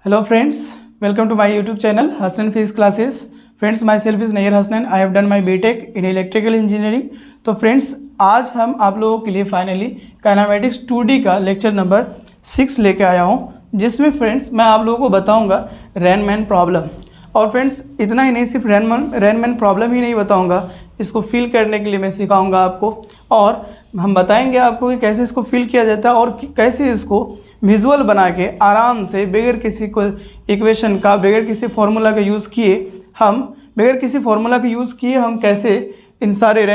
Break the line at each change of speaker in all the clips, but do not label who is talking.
Hello friends, welcome to my YouTube channel Hasnan Fees Classes. Friends, myself is Nahir Hasnan. I have done my BTech in Electrical Engineering. तो friends आज हम आप लोगों के लिए finally kinematics 2D का lecture number 6 लेके आया हूँ, जिसमें फ्रेंड्स मैं आप लोगों को बताऊँगा रैनमैन प्रॉब्लम। और फ्रेंड्स इतना ही नहीं, सिर्फ रैनमैन प्रॉब्लम ही नहीं बताऊँगा, इसको फिल करने के लिए मैं सिखाऊँगा आपको, और हम बताएंगे आपको कि कैसे इसको फिल किया जाता है और कैसे इसको विजुअल बना के आराम से बगैर किसी को इक्वेशन का, बगैर किसी फार्मूला का यूज़ किए हम कैसे इन सारे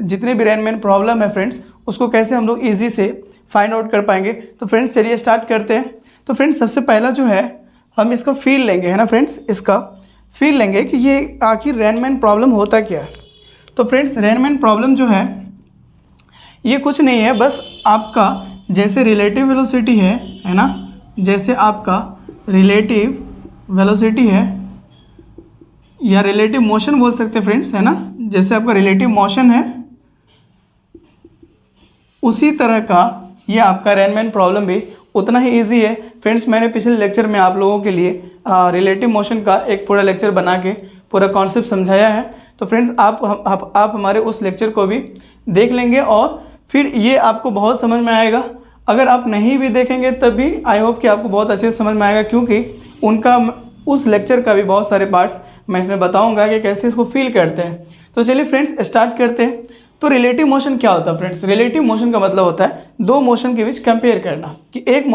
जितने भी रैनमैन प्रॉब्लम है फ्रेंड्स, उसको कैसे हम लोग ईजी से फाइंड आउट कर पाएंगे। तो फ्रेंड्स चलिए स्टार्ट करते हैं। तो फ्रेंड्स सबसे पहला जो है हम इसका फील लेंगे, है ना फ्रेंड्स, इसका फील लेंगे कि ये आखिर रैनमैन प्रॉब्लम होता क्या है। तो फ्रेंड्स रैनमैन प्रॉब्लम जो है ये कुछ नहीं है, बस आपका जैसे रिलेटिव वेलोसिटी है ना, जैसे आपका रिलेटिव वेलोसिटी है या रिलेटिव मोशन बोल सकते हैं फ्रेंड्स, है ना, जैसे आपका रिलेटिव मोशन है उसी तरह का ये आपका रैनमैन प्रॉब्लम भी उतना ही इजी है। फ्रेंड्स मैंने पिछले लेक्चर में आप लोगों के लिए रिलेटिव मोशन का एक पूरा लेक्चर बना के पूरा कॉन्सेप्ट समझाया है। तो फ्रेंड्स आप हमारे उस लेक्चर को भी देख लेंगे और फिर ये आपको बहुत समझ में आएगा। अगर आप नहीं भी देखेंगे तब भी आई होप कि आपको बहुत अच्छे से समझ में आएगा, क्योंकि उनका उस लेक्चर का भी बहुत सारे पार्ट्स मैं इसमें बताऊंगा कि कैसे इसको फील करते हैं। तो चलिए फ्रेंड्स स्टार्ट करते हैं। तो रिलेटिव मोशन क्या होता है फ्रेंड्स? रिलेटिव मोशन का मतलब होता है दो मोशन के बीच कंपेयर करना, कि एक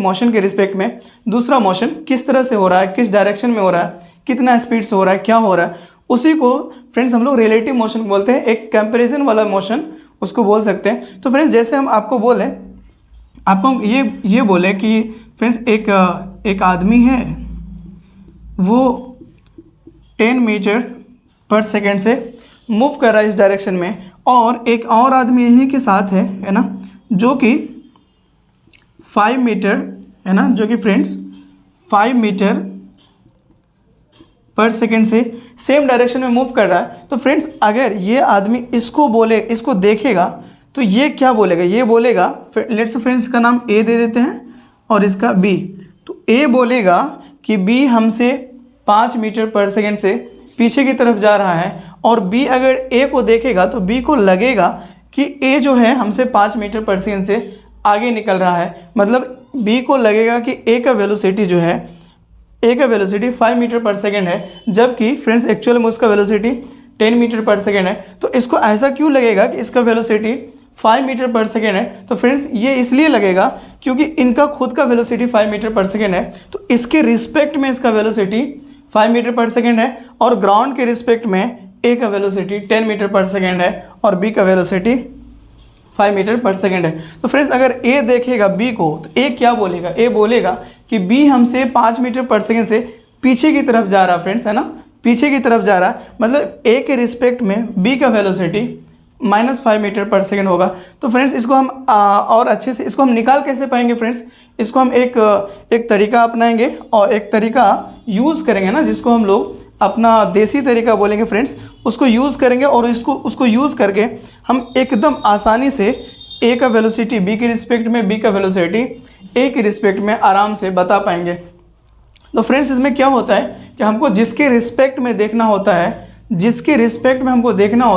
मोशन के रिस्पेक्ट में दूसरा मोशन किस तरह से हो रहा है, किस डायरेक्शन में हो रहा है, कितना स्पीड से हो रहा है, क्या हो रहा है, उसी को फ्रेंड्स हम लोग रिलेटिव मोशन बोलते हैं। एक कंपेरिजन वाला मोशन उसको बोल सकते हैं। तो फ्रेंड्स जैसे हम आपको ये बोले कि फ्रेंड्स एक आदमी है, वो 10 मीटर पर सेकेंड से मूव कर रहा है इस डायरेक्शन में, और एक और आदमी यहीं के साथ है ना, जो कि 5 मीटर है ना, जो कि फ्रेंड्स 5 मीटर पर सेकेंड से सेम डायरेक्शन में मूव कर रहा है। तो फ्रेंड्स अगर ये आदमी इसको देखेगा तो ये क्या बोलेगा? ये बोलेगा, लेट्स फ्रेंड्स का नाम ए दे देते हैं और इसका बी। तो ए बोलेगा कि बी हमसे 5 मीटर पर सेकेंड से पीछे की तरफ जा रहा है, और बी अगर ए को देखेगा तो बी को लगेगा कि ए जो है हमसे 5 मीटर पर सेकेंड से आगे निकल रहा है। मतलब बी को लगेगा कि ए का वेलोसिटी जो है, ए का वेलोसिटी 5 मीटर पर सेकेंड है, जबकि फ्रेंड्स एक्चुअल में उसका वेलोसिटी 10 मीटर पर सेकेंड है। तो इसको ऐसा क्यों लगेगा कि इसका वेलोसिटी 5 मीटर पर सेकेंड है? तो फ्रेंड्स ये इसलिए लगेगा क्योंकि इनका खुद का वेलोसिटी 5 मीटर पर सेकेंड है, तो इसके रिस्पेक्ट में इसका वेलोसिटी 5 मीटर पर सेकेंड है, और ग्राउंड के रिस्पेक्ट में ए का वेलोसिटी 10 मीटर पर सेकेंड है और बी का वेलोसिटी 5 मीटर पर सेकेंड है। तो फ्रेंड्स अगर ए देखेगा बी को तो ए क्या बोलेगा? ए बोलेगा कि बी हमसे 5 मीटर पर सेकेंड से पीछे की तरफ जा रहा है फ्रेंड्स, है ना, पीछे की तरफ जा रहा है। मतलब ए के रिस्पेक्ट में बी का वेलोसिटी -5 मीटर पर सेकेंड होगा। तो फ्रेंड्स इसको हम और अच्छे से इसको हम निकाल कैसे पाएंगे फ्रेंड्स? इसको हम एक तरीका अपनाएंगे और एक तरीका यूज़ करेंगे ना, जिसको हम लोग अपना देसी तरीका बोलेंगे फ्रेंड्स, उसको यूज़ करेंगे, और उसको यूज़ करके हम एकदम आसानी से ए का वेलोसिटी बी के रिस्पेक्ट में, बी का वेलोसिटी ए के रिस्पेक्ट में आराम से बता पाएंगे। तो फ्रेंड्स इसमें क्या होता है कि हमको जिसके रिस्पेक्ट में देखना होता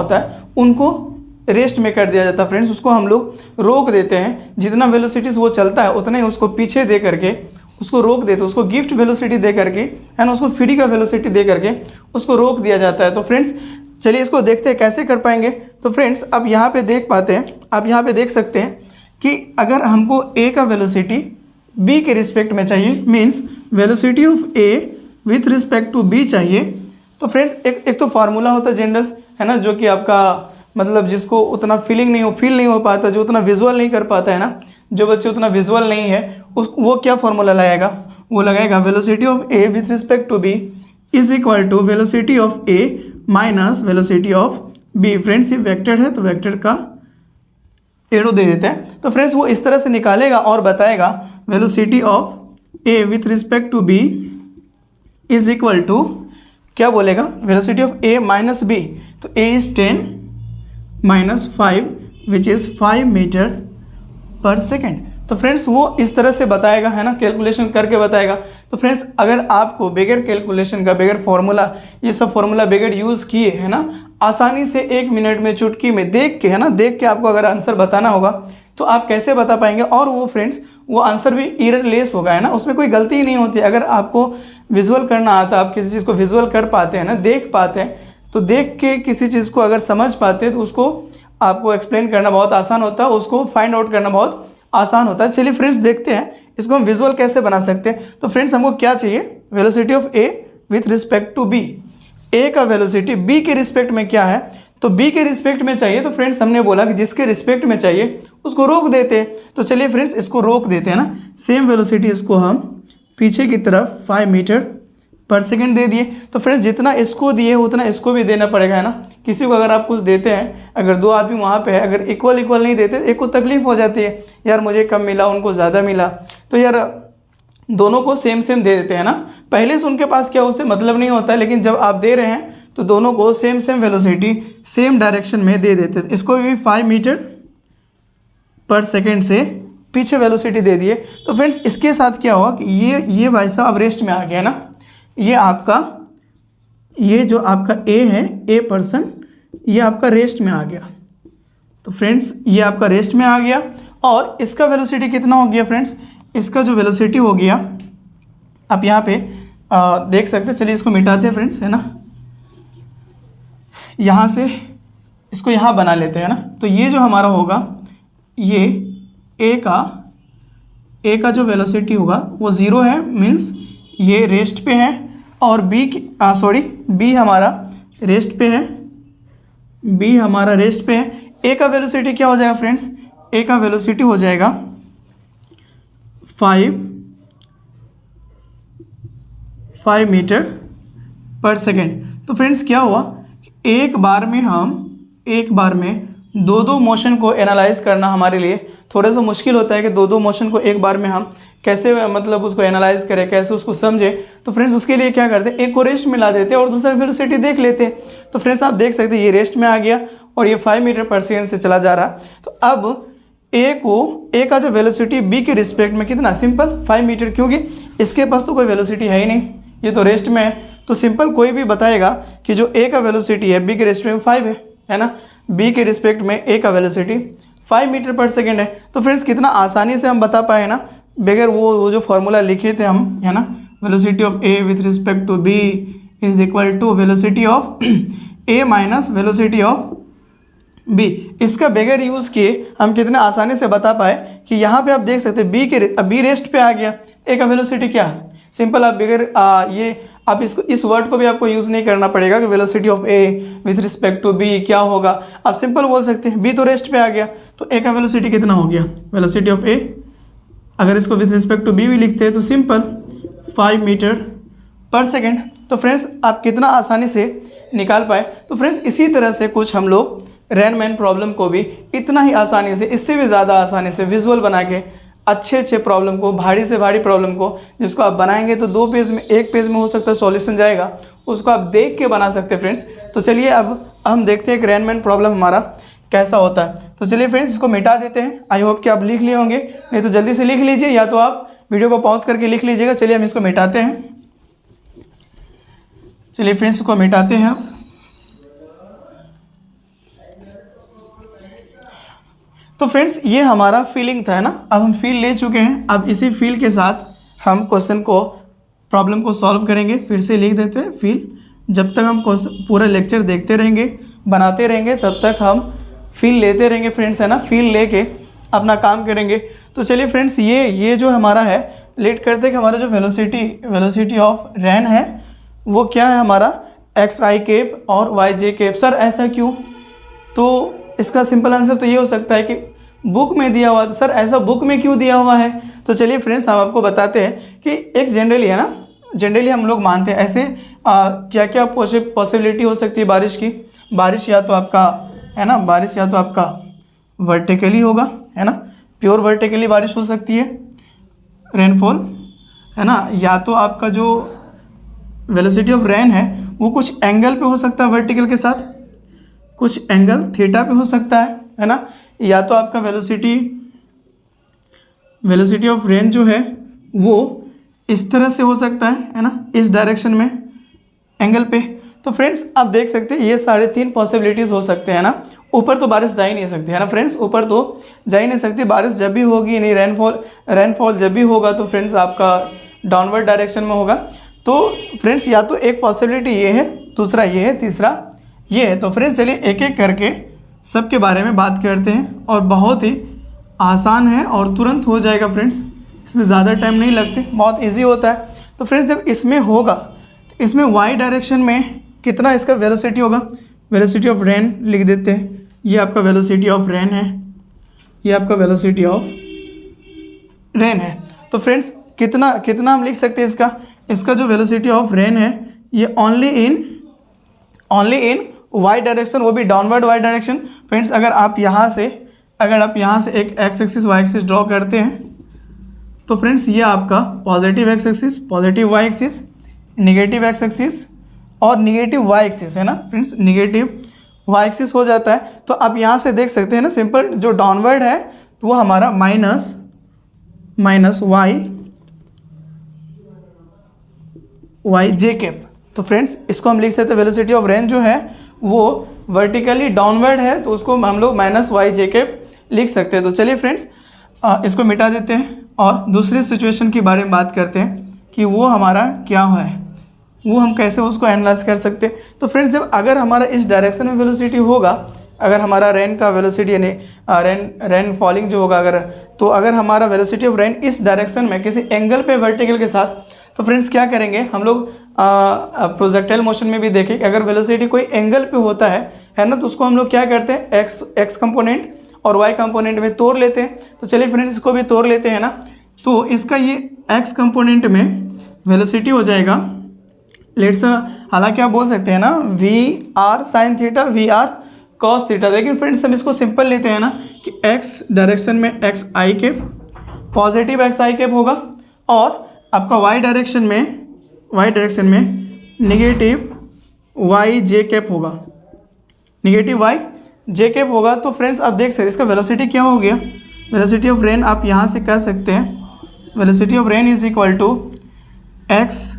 है, उनको रेस्ट में कर दिया जाता है फ्रेंड्स, उसको हम लोग रोक देते हैं। जितना वेलोसिटीज़ वो चलता है उतना ही उसको पीछे दे करके उसको रोक देते हैं, उसको गिफ्ट वेलोसिटी दे करके, है ना, उसको फ्री का वेलोसिटी दे करके उसको रोक दिया जाता है। तो फ्रेंड्स चलिए इसको देखते हैं कैसे कर पाएंगे। तो फ्रेंड्स अब यहाँ पे देख पाते हैं, आप यहाँ पे देख सकते हैं कि अगर हमको ए का वेलोसिटी बी के रिस्पेक्ट में चाहिए, means velocity of A with respect to B चाहिए, तो फ्रेंड्स एक तो फार्मूला होता है जनरल, है ना, जो कि आपका मतलब जिसको उतना फील नहीं हो पाता, जो उतना विजुअल नहीं कर पाता है ना, जो बच्चे उतना विजुअल नहीं है, वो क्या फार्मूला लगाएगा? वो लगाएगा velocity of A with respect to B is equal to velocity of A minus velocity of B. Friends ये वेक्टर है तो वेक्टर का एरो दे देते हैं। तो फ्रेंड्स वो इस तरह से निकालेगा और बताएगा velocity of A with respect to B is equal to, क्या बोलेगा? Velocity of A minus B. तो A is 10 -5 which is 5 metre per second. तो फ्रेंड्स वो इस तरह से बताएगा, है ना, कैलकुलेशन करके बताएगा। तो फ्रेंड्स अगर आपको बगैर कैलकुलेशन का, बगैर फॉर्मूला, ये सब फॉर्मूला बगैर यूज़ किए, है ना, आसानी से 1 मिनट में चुटकी में देख के, है ना, देख के आपको अगर आंसर बताना होगा तो आप कैसे बता पाएंगे। और वो फ्रेंड्स वो आंसर भी एररलेस होगा, है ना, उसमें कोई गलती ही नहीं होती। अगर आपको विजुअल करना आता, आप किसी चीज़ को विजुअल कर पाते हैं ना, देख पाते हैं, तो देख के किसी चीज़ को अगर समझ पाते हैं तो उसको आपको एक्सप्लेन करना बहुत आसान होता है, उसको फाइंड आउट करना बहुत आसान होता है। चलिए फ्रेंड्स देखते हैं इसको हम विजुअल कैसे बना सकते हैं। तो फ्रेंड्स हमको क्या चाहिए, velocity of A with respect to B. A का वेलोसिटी बी के रिस्पेक्ट में क्या है, तो बी के रिस्पेक्ट में चाहिए। तो फ्रेंड्स हमने बोला कि जिसके रिस्पेक्ट में चाहिए उसको रोक देते हैं। तो चलिए फ्रेंड्स इसको रोक देते हैं ना, सेम वेलोसिटी इसको हम पीछे की तरफ 5 मीटर पर सेकेंड दे दिए। तो फ्रेंड्स जितना इसको दिए उतना इसको भी देना पड़ेगा, है ना। किसी को अगर आप कुछ देते हैं, अगर 2 आदमी वहाँ पे है, अगर इक्वल नहीं देते, एक को तकलीफ हो जाती है, यार मुझे कम मिला उनको ज़्यादा मिला, तो यार दोनों को सेम दे देते हैं ना। पहले से उनके पास क्या उससे मतलब नहीं होता है, लेकिन जब आप दे रहे हैं तो दोनों को सेम वेलोसिटी सेम डायरेक्शन में दे देते हैं। इसको भी 5 मीटर पर सेकेंड से पीछे वेलोसिटी दे दिए। तो फ्रेंड्स इसके साथ क्या हुआ कि ये भाई साहब अब रेस्ट में आ गया ना, ये जो आपका ए है, ए पर्सन, ये आपका रेस्ट में आ गया। तो फ्रेंड्स ये आपका रेस्ट में आ गया और इसका वेलोसिटी कितना हो गया फ्रेंड्स, इसका जो वेलोसिटी हो गया आप यहाँ पे देख सकते हैं। चलिए इसको मिटाते हैं फ्रेंड्स, है ना, यहाँ से इसको यहाँ बना लेते हैं ना। तो ये जो हमारा होगा, ये ए का जो वेलोसिटी होगा वो 0 है, मीन्स ये रेस्ट पे है, और बी हमारा रेस्ट पे है, बी हमारा रेस्ट पे है। ए का वेलोसिटी क्या हो जाएगा फ्रेंड्स, ए का वेलोसिटी हो जाएगा 5 मीटर पर सेकेंड। तो फ्रेंड्स क्या हुआ, एक बार में दो मोशन को एनालाइज करना हमारे लिए थोड़ा सा मुश्किल होता है कि दो मोशन को एक बार में हम कैसे मतलब उसको एनालाइज करें, कैसे उसको समझे। तो फ्रेंड्स उसके लिए क्या करते हैं, एक को रेस्ट में ला देते हैं और दूसरा वेलोसिटी देख लेते हैं। तो फ्रेंड्स आप देख सकते हैं ये रेस्ट में आ गया और ये 5 मीटर पर सेकेंड से चला जा रहा। तो अब ए का जो वेलोसिटी बी के रिस्पेक्ट में कितना, सिंपल 5 मीटर, क्योंकि इसके पास तो कोई वेलोसिटी है ही नहीं, ये तो रेस्ट में है। तो सिंपल कोई भी बताएगा कि जो ए का वेलोसिटी है बी के रिस्पेक्ट में 5 है ना, बी के रिस्पेक्ट में ए का वेलोसिटी 5 मीटर पर सेकेंड है। तो फ्रेंड्स कितना आसानी से हम बता पाए ना, बगैर वो जो फॉर्मूला लिखे थे हम, है ना, velocity of A with respect to B is equal to velocity of A minus velocity of B. इसका बगैर यूज़ किए हम कितने आसानी से बता पाए कि यहाँ पे आप देख सकते हैं बी रेस्ट पे आ गया, ए का वेलोसिटी क्या है, सिंपल। आप बगैर ये आप इसको इस वर्ड को भी आपको यूज़ नहीं करना पड़ेगा कि velocity of A with respect to B क्या होगा, आप सिंपल बोल सकते हैं बी तो रेस्ट पे आ गया, तो ए का वेलोसिटी कितना हो गया, वेलोसिटी ऑफ ए, अगर इसको विथ रिस्पेक्ट टू बी भी लिखते हैं तो सिंपल 5 मीटर पर सेकेंड। तो फ्रेंड्स आप कितना आसानी से निकाल पाए। तो फ्रेंड्स इसी तरह से कुछ हम लोग रेनमैन प्रॉब्लम को भी इतना ही आसानी से, इससे भी ज़्यादा आसानी से विजुअल बना के अच्छे प्रॉब्लम को, भारी से भारी प्रॉब्लम को, जिसको आप बनाएंगे तो 2 पेज में, 1 पेज में हो सकता है सॉल्यूशन जाएगा, उसको आप देख के बना सकते हैं फ्रेंड्स। तो चलिए अब हम देखते हैं कि रेनमैन प्रॉब्लम हमारा कैसा होता है। तो चलिए फ्रेंड्स इसको मिटा देते हैं। आई होप कि आप लिख लिए होंगे, नहीं तो जल्दी से लिख लीजिए, या तो आप वीडियो को पॉज करके लिख लीजिएगा। चलिए हम इसको मिटाते हैं। चलिए फ्रेंड्स इसको मिटाते हैं आप। तो फ्रेंड्स ये हमारा फीलिंग था, है ना, अब हम फील ले चुके हैं। अब इसी फील के साथ हम क्वेश्चन को, प्रॉब्लम को सॉल्व करेंगे। फिर से लिख देते हैं फील। जब तक हम पूरा लेक्चर देखते रहेंगे, बनाते रहेंगे, तब तक हम फील लेते रहेंगे फ्रेंड्स, है ना, फील लेके अपना काम करेंगे। तो चलिए फ्रेंड्स ये जो हमारा है, लेट करते कि हमारा जो वेलोसिटी ऑफ रैन है वो क्या है हमारा, एक्स आई केप और वाई जे केप। सर ऐसा क्यों, तो इसका सिंपल आंसर तो ये हो सकता है कि बुक में दिया हुआ था। सर ऐसा बुक में क्यों दिया हुआ है, तो चलिए फ्रेंड्स हम आपको बताते हैं कि एक जनरली, है ना, जनरली हम लोग मानते हैं ऐसे क्या क्या पॉसिबिलिटी हो सकती है बारिश की। बारिश या तो आपका, है ना, बारिश या तो आपका वर्टिकली होगा, है ना, प्योर वर्टिकली बारिश हो सकती है रेनफॉल, है ना, या तो आपका जो वेलोसिटी ऑफ रेन है वो कुछ एंगल पे हो सकता है, वर्टिकल के साथ कुछ एंगल थीटा पे हो सकता है ना, या तो आपका वेलोसिटी वेलोसिटी ऑफ रेन जो है वो इस तरह से हो सकता है ना, इस डायरेक्शन में एंगल पे। तो फ्रेंड्स आप देख सकते हैं ये सारे 3 पॉसिबिलिटीज़ हो सकते हैं ना। ऊपर तो बारिश जा ही नहीं सकती है ना फ्रेंड्स, ऊपर तो जा ही नहीं सकती, बारिश जब भी होगी नहीं, रेनफॉल जब भी होगा तो फ्रेंड्स आपका डाउनवर्ड डायरेक्शन में होगा। तो फ्रेंड्स या तो एक पॉसिबिलिटी ये है, दूसरा ये है, तीसरा ये है। तो फ्रेंड्स चलिए एक एक करके सबके बारे में बात करते हैं और बहुत ही आसान है और तुरंत हो जाएगा फ्रेंड्स, इसमें ज़्यादा टाइम नहीं लगते, बहुत इजी होता है। तो फ्रेंड्स जब इसमें होगा तो इसमें वाई डायरेक्शन में कितना इसका वेलोसिटी होगा, वेलोसिटी ऑफ रेन लिख देते हैं, ये आपका वेलोसिटी ऑफ रेन है, ये आपका वेलोसिटी ऑफ रेन है। तो फ्रेंड्स कितना हम लिख सकते हैं इसका जो वेलोसिटी ऑफ रेन है ये ओनली इन वाई डायरेक्शन, वो भी डाउनवर्ड वाई डायरेक्शन। फ्रेंड्स अगर आप यहाँ से एक x axis y axis draw करते हैं तो फ्रेंड्स ये आपका positive x axis, positive y axis, negative x axis और निगेटिव वाई एक्सिस है ना फ्रेंड्स, निगेटिव वाई एक्सिस हो जाता है। तो आप यहाँ से देख सकते हैं ना, सिंपल जो डाउनवर्ड है तो वो हमारा माइनस वाई जे कैप। तो फ्रेंड्स इसको हम लिख सकते हैं वेलोसिटी ऑफ रेन जो है वो वर्टिकली डाउनवर्ड है तो उसको हम लोग माइनस वाई जे कैप लिख सकते हैं। तो चलिए फ्रेंड्स इसको मिटा देते हैं और दूसरी सिचुएशन के बारे में बात करते हैं कि वो हमारा क्या है, वो हम कैसे उसको एनालाइज कर सकते हैं। तो फ्रेंड्स जब अगर हमारा इस डायरेक्शन में वेलोसिटी होगा, अगर हमारा रेन का वेलोसिटी यानी रेन फॉलिंग जो होगा तो अगर हमारा वेलोसिटी ऑफ रेन इस डायरेक्शन में किसी एंगल पे वर्टिकल के साथ, तो फ्रेंड्स क्या करेंगे हम लोग प्रोजेक्टाइल मोशन में भी देखें, अगर वेलोसिटी कोई एंगल पे होता है ना, तो उसको हम लोग क्या करते हैं एक्स कंपोनेंट और वाई कंपोनेंट में तोड़ लेते हैं। तो चलिए फ्रेंड्स इसको भी तोड़ लेते हैं ना। तो इसका ये एक्स कंपोनेंट में वेलोसिटी हो जाएगा लेट्स, हालांकि आप बोल सकते हैं ना v r sine theta, v r cos theta, लेकिन फ्रेंड्स हम इसको सिंपल लेते हैं ना कि एक्स डायरेक्शन में x i cap, positive x i cap होगा और आपका वाई डायरेक्शन में निगेटिव वाई जे कैप होगा, निगेटिव वाई जे कैप होगा। तो फ्रेंड्स आप देख सकते हैं इसका वेलोसिटी क्या हो गया, वेलोसिटी ऑफ रेन आप यहाँ से कह सकते हैं velocity of rain is equal to x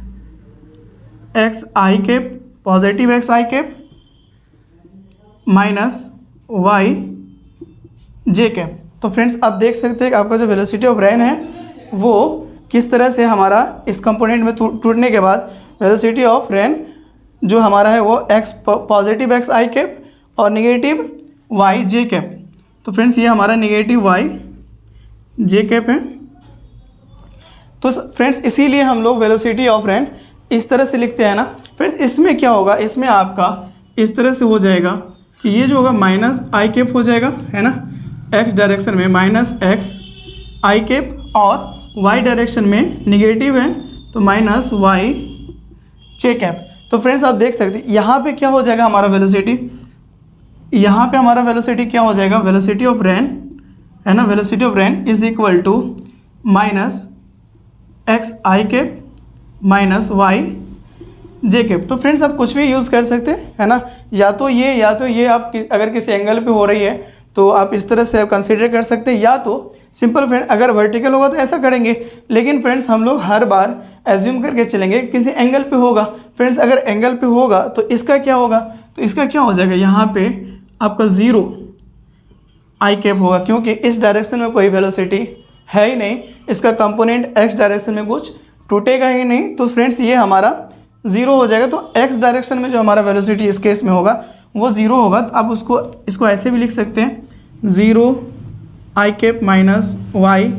i cap, positive x i cap minus y j cap. तो फ्रेंड्स आप देख सकते हैं कि आपका जो वेलोसिटी ऑफ रेन है वो किस तरह से हमारा इस कंपोनेंट में टूटने के बाद वेलोसिटी ऑफ रेन जो हमारा है वो x positive x i cap और निगेटिव वाई जे कैप। तो फ्रेंड्स ये हमारा निगेटिव वाई जे कैप है। तो फ्रेंड्स इसीलिए हम लोग वेलोसिटी ऑफ रेन इस तरह से लिखते हैं ना। फ्रेंड्स इसमें क्या होगा, इसमें आपका इस तरह से हो जाएगा कि ये जो होगा माइनस आई कैप हो जाएगा है ना, एक्स डायरेक्शन में माइनस एक्स आई कैप और वाई डायरेक्शन में निगेटिव है तो माइनस वाई जे कैप। तो फ्रेंड्स आप देख सकते हैं यहाँ पे क्या हो जाएगा हमारा वेलोसिटी, यहाँ पे हमारा वेलोसिटी क्या हो जाएगा, वेलोसिटी ऑफ रेन है ना, velocity of rain is equal to minus x i cap minus y j cap. तो फ्रेंड्स आप कुछ भी यूज़ कर सकते हैं है ना, या तो ये आप अगर किसी एंगल पे हो रही है तो आप इस तरह से कंसीडर कर सकते हैं, या तो सिंपल फ्रेंड अगर वर्टिकल होगा तो ऐसा करेंगे, लेकिन फ्रेंड्स हम लोग हर बार एज्यूम करके चलेंगे किसी एंगल पे होगा। फ्रेंड्स अगर एंगल पे होगा तो इसका क्या होगा, तो इसका क्या हो जाएगा, यहाँ पे आपका ज़ीरो आई कैप होगा क्योंकि इस डायरेक्शन में कोई वेलोसिटी है ही नहीं, इसका कंपोनेंट एक्स डायरेक्शन में कुछ टूटेगा ही नहीं। तो फ्रेंड्स ये हमारा ज़ीरो हो जाएगा। तो एक्स डायरेक्शन में जो हमारा वेलोसिटी इस केस में होगा वो ज़ीरो होगा। तो आप इसको ऐसे भी लिख सकते हैं zero I cap minus y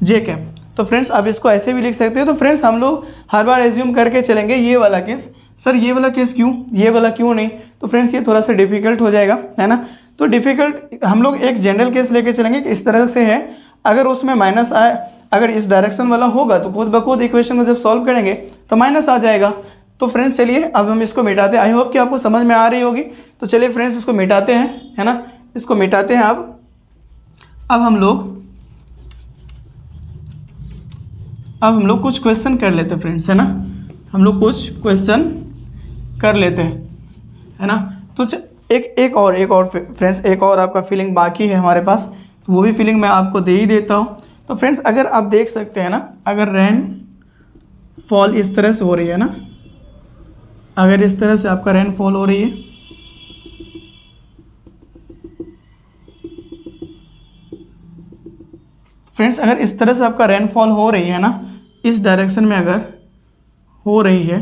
j cap. तो फ्रेंड्स आप इसको ऐसे भी लिख सकते हैं। तो फ्रेंड्स हम लोग हर बार एज्यूम करके चलेंगे ये वाला केस, सर ये वाला केस क्यों, ये वाला क्यों नहीं। तो फ्रेंड्स ये थोड़ा सा डिफिकल्ट हो जाएगा है ना। तो डिफिकल्ट हम लोग एक जनरल केस लेके चलेंगे कि इस तरह से है, अगर उसमें माइनस आए, अगर इस डायरेक्शन वाला होगा तो खुद ब खुद इक्वेशन को जब सॉल्व करेंगे तो माइनस आ जाएगा। तो फ्रेंड्स चलिए अब हम इसको मिटाते हैं। आई होप कि आपको समझ में आ रही होगी। तो चलिए फ्रेंड्स इसको मिटाते हैं है ना, इसको मिटाते हैं। अब हम लोग कुछ क्वेश्चन कर लेते हैं फ्रेंड्स है ना, हम लोग कुछ क्वेश्चन कर लेते हैं है ना। तो एक और फ्रेंड्स एक और आपका फीलिंग बाकी है हमारे पास, तो वो भी फीलिंग मैं आपको दे ही देता हूँ। तो फ्रेंड्स अगर आप देख सकते हैं ना, अगर रेन फॉल इस तरह से हो रही है ना, अगर इस तरह से आपका रेन फॉल हो रही है, फ्रेंड्स अगर इस तरह से आपका रेनफॉल हो रही है ना, इस डायरेक्शन में अगर हो रही है,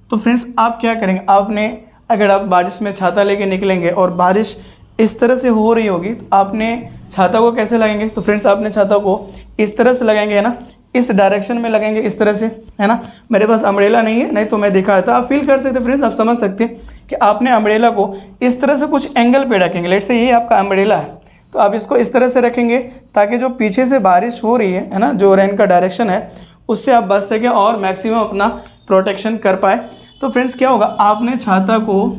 तो फ्रेंड्स आप क्या करेंगे, आपने अगर आप बारिश में छाता लेके निकलेंगे और बारिश इस तरह से हो रही होगी, तो आपने छाता को कैसे लगाएंगे, तो फ्रेंड्स आपने छाता को इस तरह से लगाएंगे, है ना, इस डायरेक्शन में लगाएंगे, इस तरह से, है ना। मेरे पास अम्ब्रेला नहीं है, नहीं तो मैं दिखाया था, आप फील कर सकते फ्रेंड्स, आप समझ सकते हैं कि आपने अम्ब्रेला को इस तरह से कुछ एंगल पे रखेंगे। लेट से ये आपका अम्ब्रेला है, तो आप इसको इस तरह से रखेंगे ताकि जो पीछे से बारिश हो रही है ना, जो रेन का डायरेक्शन है, उससे आप बच सकें और मैक्सिमम अपना प्रोटेक्शन कर पाए। तो फ्रेंड्स क्या होगा, आपने छाता को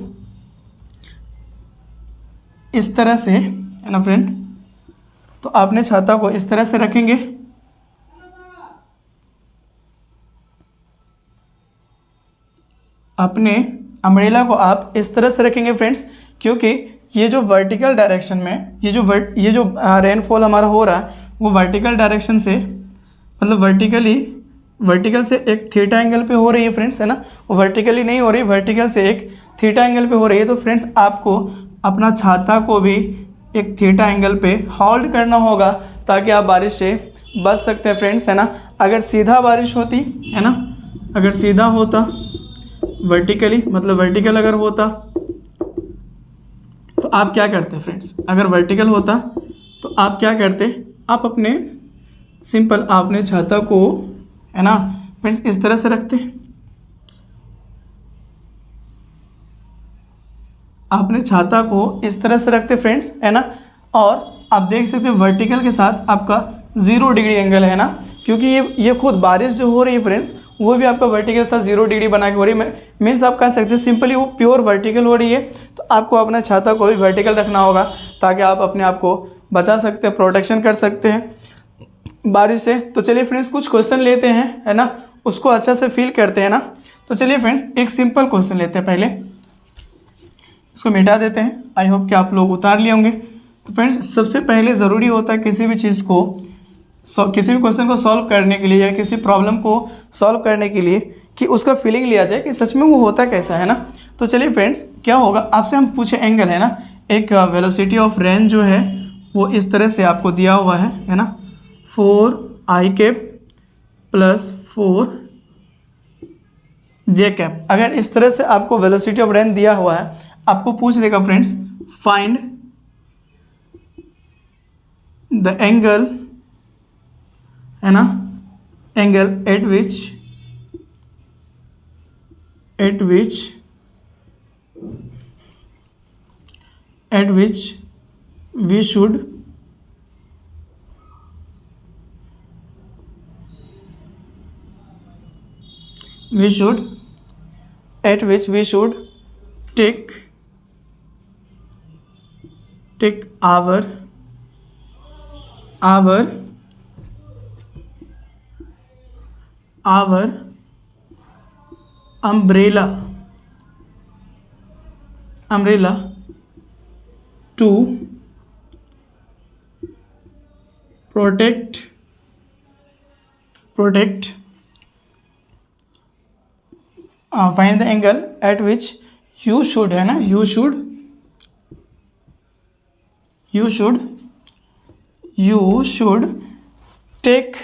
इस तरह से, है ना फ्रेंड, तो आपने छाता को इस तरह से रखेंगे, अपने अम्ब्रेला को आप इस तरह से रखेंगे फ्रेंड्स, क्योंकि ये जो वर्टिकल डायरेक्शन में ये जो रेनफॉल हमारा हो रहा है वो वर्टिकल डायरेक्शन से, मतलब वर्टिकल से एक थीटा एंगल पे हो रही है फ्रेंड्स, है ना, वो वर्टिकली नहीं हो रही, वर्टिकल से एक थीटा एंगल पे हो रही है। तो फ्रेंड्स आपको अपना छाता को भी एक थीटा एंगल पे होल्ड करना होगा ताकि आप बारिश से बच सकते हैं फ्रेंड्स, है ना। अगर सीधा बारिश होती, है ना, अगर सीधा होता वर्टिकली, मतलब वर्टिकल अगर होता तो आप क्या करते फ्रेंड्स, अगर वर्टिकल होता तो आप क्या करते, आप अपने सिंपल आपने छाता को, है ना फ्रेंड्स, इस तरह से रखते, आपने छाता को इस तरह से रखते फ्रेंड्स, है ना। और आप देख सकते हैं वर्टिकल के साथ आपका 0 डिग्री एंगल है ना, क्योंकि ये खुद बारिश जो हो रही है फ्रेंड्स, वो भी आपका वर्टिकल के साथ 0 डिग्री बना के हो रही है। मीन्स आप कह सकते हैं सिंपली वो प्योर वर्टिकल हो रही है। तो आपको अपना छाता को भी वर्टिकल रखना होगा ताकि आप अपने आप को बचा सकते हैं, प्रोटेक्शन कर सकते हैं बारिश से। तो चलिए फ्रेंड्स कुछ क्वेश्चन लेते हैं, है ना, उसको अच्छा से फील करते हैं ना। तो चलिए फ्रेंड्स एक सिंपल क्वेश्चन लेते हैं, पहले इसको मिटा देते हैं। आई होप कि आप लोग उतार लिए होंगे। तो फ्रेंड्स सबसे पहले ज़रूरी होता है किसी भी चीज़ को, किसी भी क्वेश्चन को सॉल्व करने के लिए या किसी प्रॉब्लम को सॉल्व करने के लिए, कि उसका फीलिंग लिया जाए कि सच में वो होता कैसा है ना। तो चलिए फ्रेंड्स क्या होगा, आपसे हम पूछे एंगल, है ना, एक वेलोसिटी ऑफ रेन जो है वो इस तरह से आपको दिया हुआ है ना, 4i cap plus 4j cap. अगर इस तरह से आपको वेलोसिटी ऑफ रेन दिया हुआ है, आपको पूछ देगा फ्रेंड्स फाइंड द एंगल, है ना, angle at which we should take our umbrella to protect find the angle at which you should, है ना, you should take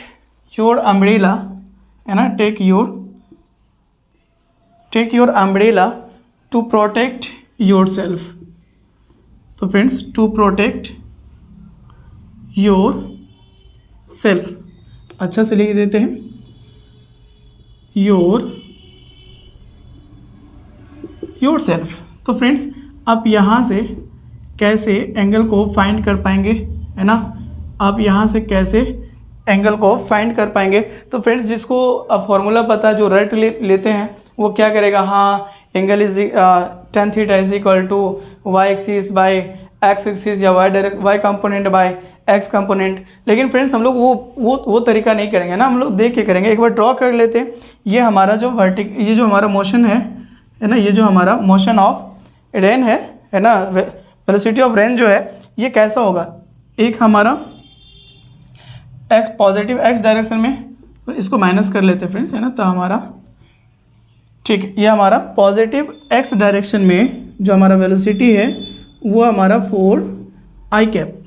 your umbrella, है ना, take your umbrella to protect yourself। तो friends to protect yourself, अच्छा से लिख देते हैं, योर सेल्फ। तो फ्रेंड्स आप यहाँ से कैसे एंगल को फाइंड कर पाएंगे, है ना, आप यहाँ से कैसे एंगल को फाइंड कर पाएंगे। तो फ्रेंड्स जिसको फॉर्मूला पता है, जो रट लेते हैं, वो क्या करेगा, हाँ angle is tan theta is equal to Y axis by X axis या Y component by X component. लेकिन फ्रेंड्स हम लोग वो तरीका नहीं करेंगे ना, हम लोग देख के करेंगे। एक बार ड्रॉ कर लेते हैं, ये हमारा जो ये जो हमारा मोशन है ना, ये जो हमारा मोशन ऑफ रेन है ना, वेलोसिटी ऑफ रेन जो है ये कैसा होगा, एक हमारा एक्स पॉजिटिव एक्स डायरेक्शन में, तो इसको माइनस कर लेते हैं फ्रेंड्स, है ना। तो हमारा ठीक है, ये हमारा पॉजिटिव एक्स डायरेक्शन में जो हमारा वेलोसिटी है वो हमारा 4 i कैप,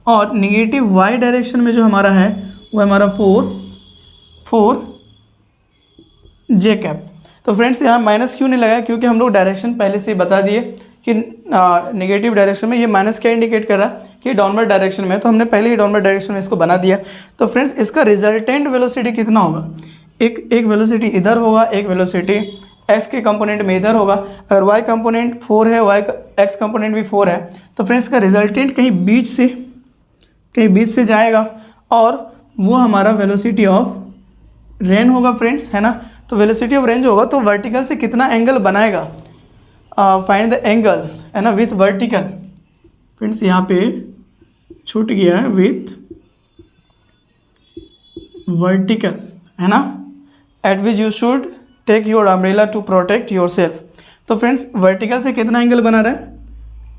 और निगेटिव वाई डायरेक्शन में जो हमारा है वो हमारा 4 j कैप। तो फ्रेंड्स यहाँ माइनस क्यों नहीं लगाया, क्योंकि हम लोग डायरेक्शन पहले से ही बता दिए कि नेगेटिव डायरेक्शन में ये माइनस क्या इंडिकेट कर रहा है कि डाउनवर्ड डायरेक्शन में, तो हमने पहले ही डाउनवर्ड डायरेक्शन में इसको बना दिया। तो फ्रेंड्स इसका रिजल्टेंट वेलोसिटी कितना होगा, एक वेलोसिटी इधर होगा, एक वेलोसिटी एक्स के कंपोनेंट में इधर होगा। अगर वाई कंपोनेंट 4 है, वाई एक्स कंपोनेंट भी 4 है, तो फ्रेंड्स का रिजल्टेंट कहीं बीच से जाएगा, और वो हमारा वेलोसिटी ऑफ रेन होगा फ्रेंड्स, है ना। तो वेलोसिटी ऑफ रेन जो होगा तो वर्टिकल से कितना एंगल बनाएगा, फाइंड द एंगल, है ना, विथ वर्टिकल। फ्रेंड्स यहाँ पे छूट गया है, विथ वर्टिकल, है ना, at which you should take your umbrella to protect yourself. तो फ्रेंड्स वर्टिकल से कितना एंगल बना रहा है,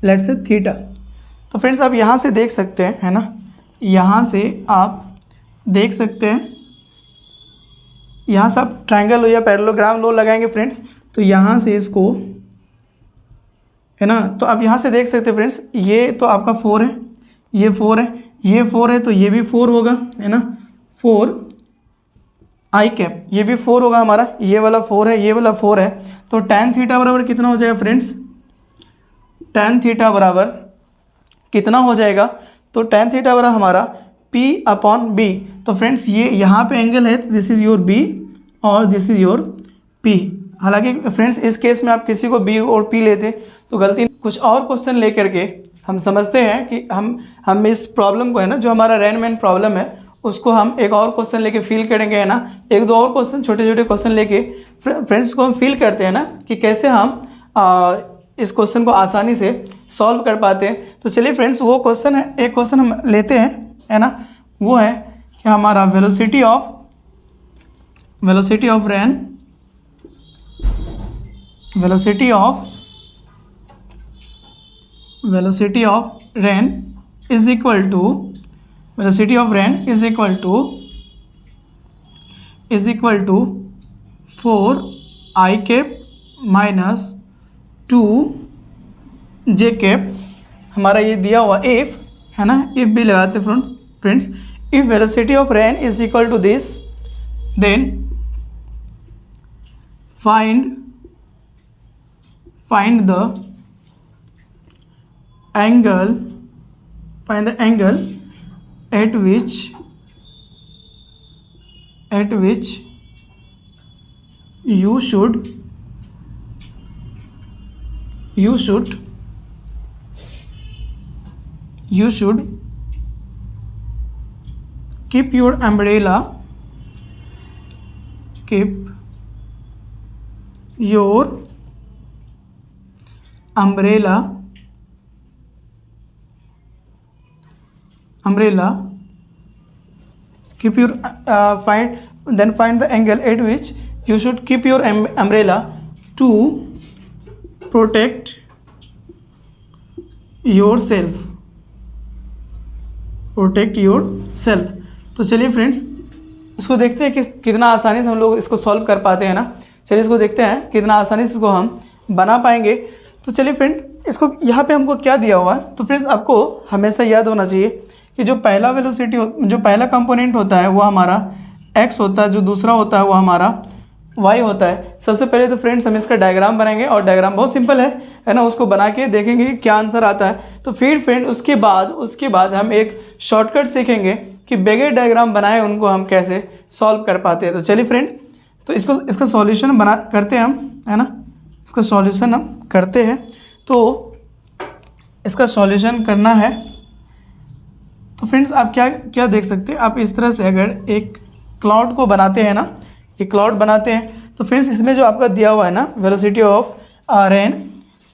लेट्स से थीटा। तो फ्रेंड्स आप यहाँ से देख सकते हैं, है ना, यहाँ से आप देख सकते हैं, यहाँ से आप ट्रायंगल लो या पैरेललोग्राम लो लगाएंगे फ्रेंड्स, तो यहाँ से इसको, है ना, तो आप यहाँ से देख सकते हैं फ्रेंड्स, ये तो आपका 4 है, ये 4 है, ये 4 है, तो ये भी 4 होगा, है ना, 4 i कैप, ये भी 4 होगा हमारा, ये वाला 4 है, ये वाला 4 है। तो tan थीटा बराबर कितना हो जाएगा फ्रेंड्स, tan थीटा बराबर कितना हो जाएगा, तो tan थीटा बराबर हमारा P/B। तो फ्रेंड्स ये यहाँ पे एंगल है, तो दिस इज़ योर B और दिस इज़ योर P। हालांकि फ्रेंड्स इस केस में आप किसी को B और P लेते तो गलती, कुछ और क्वेश्चन लेकर के हम समझते हैं कि हम इस प्रॉब्लम को, है ना, जो हमारा रेनमैन प्रॉब्लम है उसको हम एक और क्वेश्चन लेके फील करेंगे, है ना, एक दो और क्वेश्चन छोटे छोटे क्वेश्चन लेके फ्रेंड्स को हम फील करते हैं ना कि कैसे हम इस क्वेश्चन को आसानी से सॉल्व कर पाते हैं। तो चलिए फ्रेंड्स वो क्वेश्चन है, एक क्वेश्चन हम लेते हैं, है ना, वो है कि हमारा velocity of rain, velocity of rain is equal to, velocity of rain is equal to 4 i cap minus 2 j cap. हमारा ये दिया हुआ इफ, है ना, इफ भी लगाते friends, if velocity of rain is equal to this, then find the angle at which you should keep your umbrella, find the angle at which you should keep your umbrella to protect yourself। तो चलिए friends इसको देखते हैं कि कितना आसानी से हम लोग इसको सॉल्व कर पाते हैं ना। चलिए इसको देखते हैं कितना आसानी से इसको हम बना पाएंगे। तो चलिए फ्रेंड इसको यहाँ पे हमको क्या दिया हुआ है, तो फ्रेंड्स आपको हमेशा याद होना चाहिए कि जो पहला वेलोसिटी जो पहला कंपोनेंट होता है वो हमारा x होता है, जो दूसरा होता है वो हमारा y होता है। सबसे पहले तो फ्रेंड्स हम इसका डायग्राम बनाएंगे और डायग्राम बहुत सिंपल है ना, उसको बना के देखेंगे कि क्या आंसर आता है। तो फिर फ्रेंड उसके बाद हम एक शॉर्टकट सीखेंगे कि बगैर डायग्राम बनाए उनको हम कैसे सॉल्व कर पाते हैं। तो चलिए फ्रेंड तो इसका सॉल्यूशन करते हैं हम, है ना, इसका सॉल्यूशन हम करते हैं। तो इसका सॉल्यूशन करना है तो फ्रेंड्स आप क्या देख सकते हैं, आप इस तरह से अगर एक क्लाउड को बनाते हैं ना, ये क्लाउड बनाते हैं तो फ्रेंड्स इसमें जो आपका दिया हुआ है ना वेलोसिटी ऑफ रेन,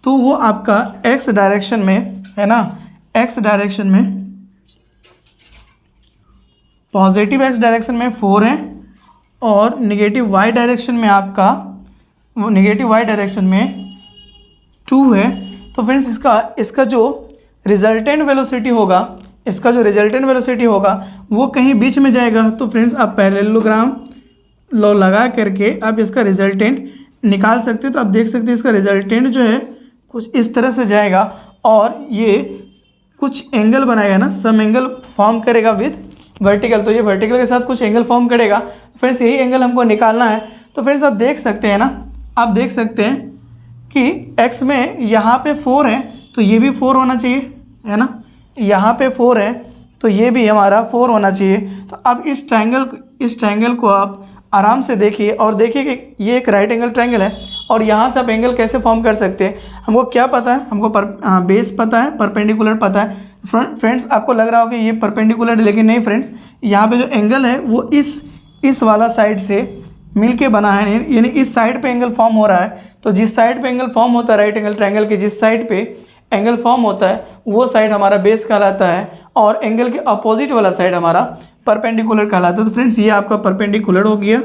तो वो आपका x डायरेक्शन में है ना, x डायरेक्शन में पॉजिटिव x डायरेक्शन में 4 है और नेगेटिव y डायरेक्शन में आपका वो नेगेटिव y डायरेक्शन में 2 है। तो फ्रेंड्स इसका जो रिजल्टेंट वेलोसिटी होगा इसका जो रिजल्टेंट वेलोसिटी होगा वो कहीं बीच में जाएगा। तो फ्रेंड्स आप पैरेललोग्राम लॉ लगा करके आप इसका रिजल्टेंट निकाल सकते हैं। तो आप देख सकते हैं इसका रिजल्टेंट जो है कुछ इस तरह से जाएगा और ये कुछ एंगल बनाएगा ना, सम एंगल फॉर्म करेगा विद वर्टिकल। तो ये वर्टिकल के साथ कुछ एंगल फॉर्म करेगा। फ्रेंड्स यही एंगल हमको निकालना है। तो फ्रेंड्स आप देख सकते हैं ना, आप देख सकते हैं कि x में यहाँ पे 4 है तो ये भी 4 होना चाहिए, है ना। यहाँ पे 4 है तो ये भी हमारा 4 होना चाहिए। तो अब इस ट्रायंगल को आप आराम से देखिए और देखिए कि ये एक राइट एंगल ट्रायंगल है और यहाँ से आप एंगल कैसे फॉर्म कर सकते हैं। हमको क्या पता है, हमको बेस पता है, परपेंडिकुलर पता है। फ्रेंड्स आपको लग रहा होगा ये परपेंडिकुलर है, लेकिन नहीं फ्रेंड्स, यहाँ पे जो एंगल है वो इस वाला साइड से मिलके बना है, यानी इस साइड पे एंगल फॉर्म हो रहा है। तो जिस साइड पे एंगल फॉर्म होता है राइट एंगल ट्रायंगल के जिस साइड पे एंगल फॉर्म होता है वो साइड हमारा बेस कहलाता है और एंगल के अपोजिट वाला साइड हमारा परपेंडिकुलर कहलाता है। तो फ्रेंड्स ये आपका परपेंडिकुलर हो गया,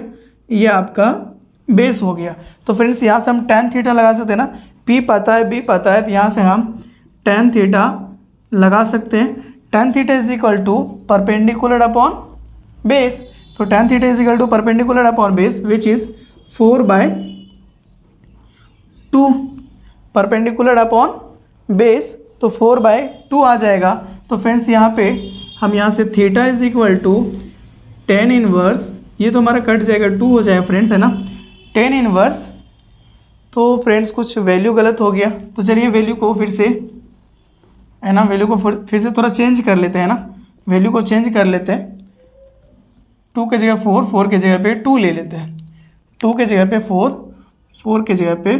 ये आपका बेस हो गया। तो फ्रेंड्स यहाँ से हम tan थीटा लगा सकते हैं ना, P पता है, B पता है, तो यहाँ से हम tan थीटा लगा सकते हैं। tan theta is equal to perpendicular upon base. तो tan theta is equal to perpendicular upon base which is 4/2 perpendicular upon base, तो 4/2 आ जाएगा। तो फ्रेंड्स यहाँ पे हम यहाँ से theta is equal to tan inverse, ये तो हमारा कट जाएगा 2 हो जाएगा फ्रेंड्स, है ना, tan इनवर्स। तो फ्रेंड्स कुछ वैल्यू गलत हो गया, तो चलिए वैल्यू को फिर से, है ना, वैल्यू को फिर से थोड़ा चेंज कर लेते हैं ना, वैल्यू को चेंज कर लेते हैं। 2 के जगह 4, 4 के जगह पे 2 ले लेते हैं, 2 के जगह पे 4, 4 के जगह पे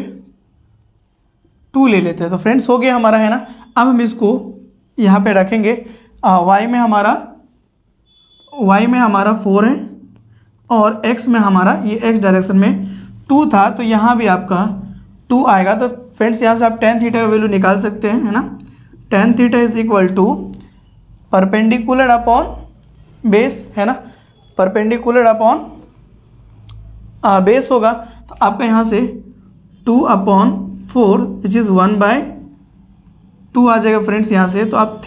2 ले लेते हैं। तो फ्रेंड्स हो गया हमारा, है ना। अब हम इसको यहाँ पे रखेंगे। y में हमारा 4 है और x में हमारा, ये x डायरेक्शन में 2 था, तो यहाँ भी आपका 2 आएगा। तो फ्रेंड्स यहाँ से आप tan थीटा का वैल्यू निकाल सकते हैं, है ना। tan theta is equal to perpendicular upon base, है ना, परपेंडिकुलर अपॉन बेस होगा। तो आपका यहाँ से 2/4 विच इज़ 1/2 आ जाएगा फ्रेंड्स यहाँ से। तो आप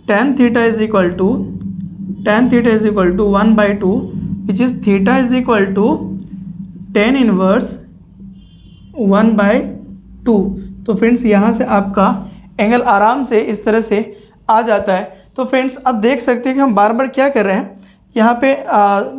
tan theta is equal to 1/2 which is theta is equal to tan inverse 1/2। तो फ्रेंड्स यहाँ से आपका एंगल आराम से इस तरह से आ जाता है। तो फ्रेंड्स अब देख सकते हैं कि हम बार बार क्या कर रहे हैं, यहाँ पे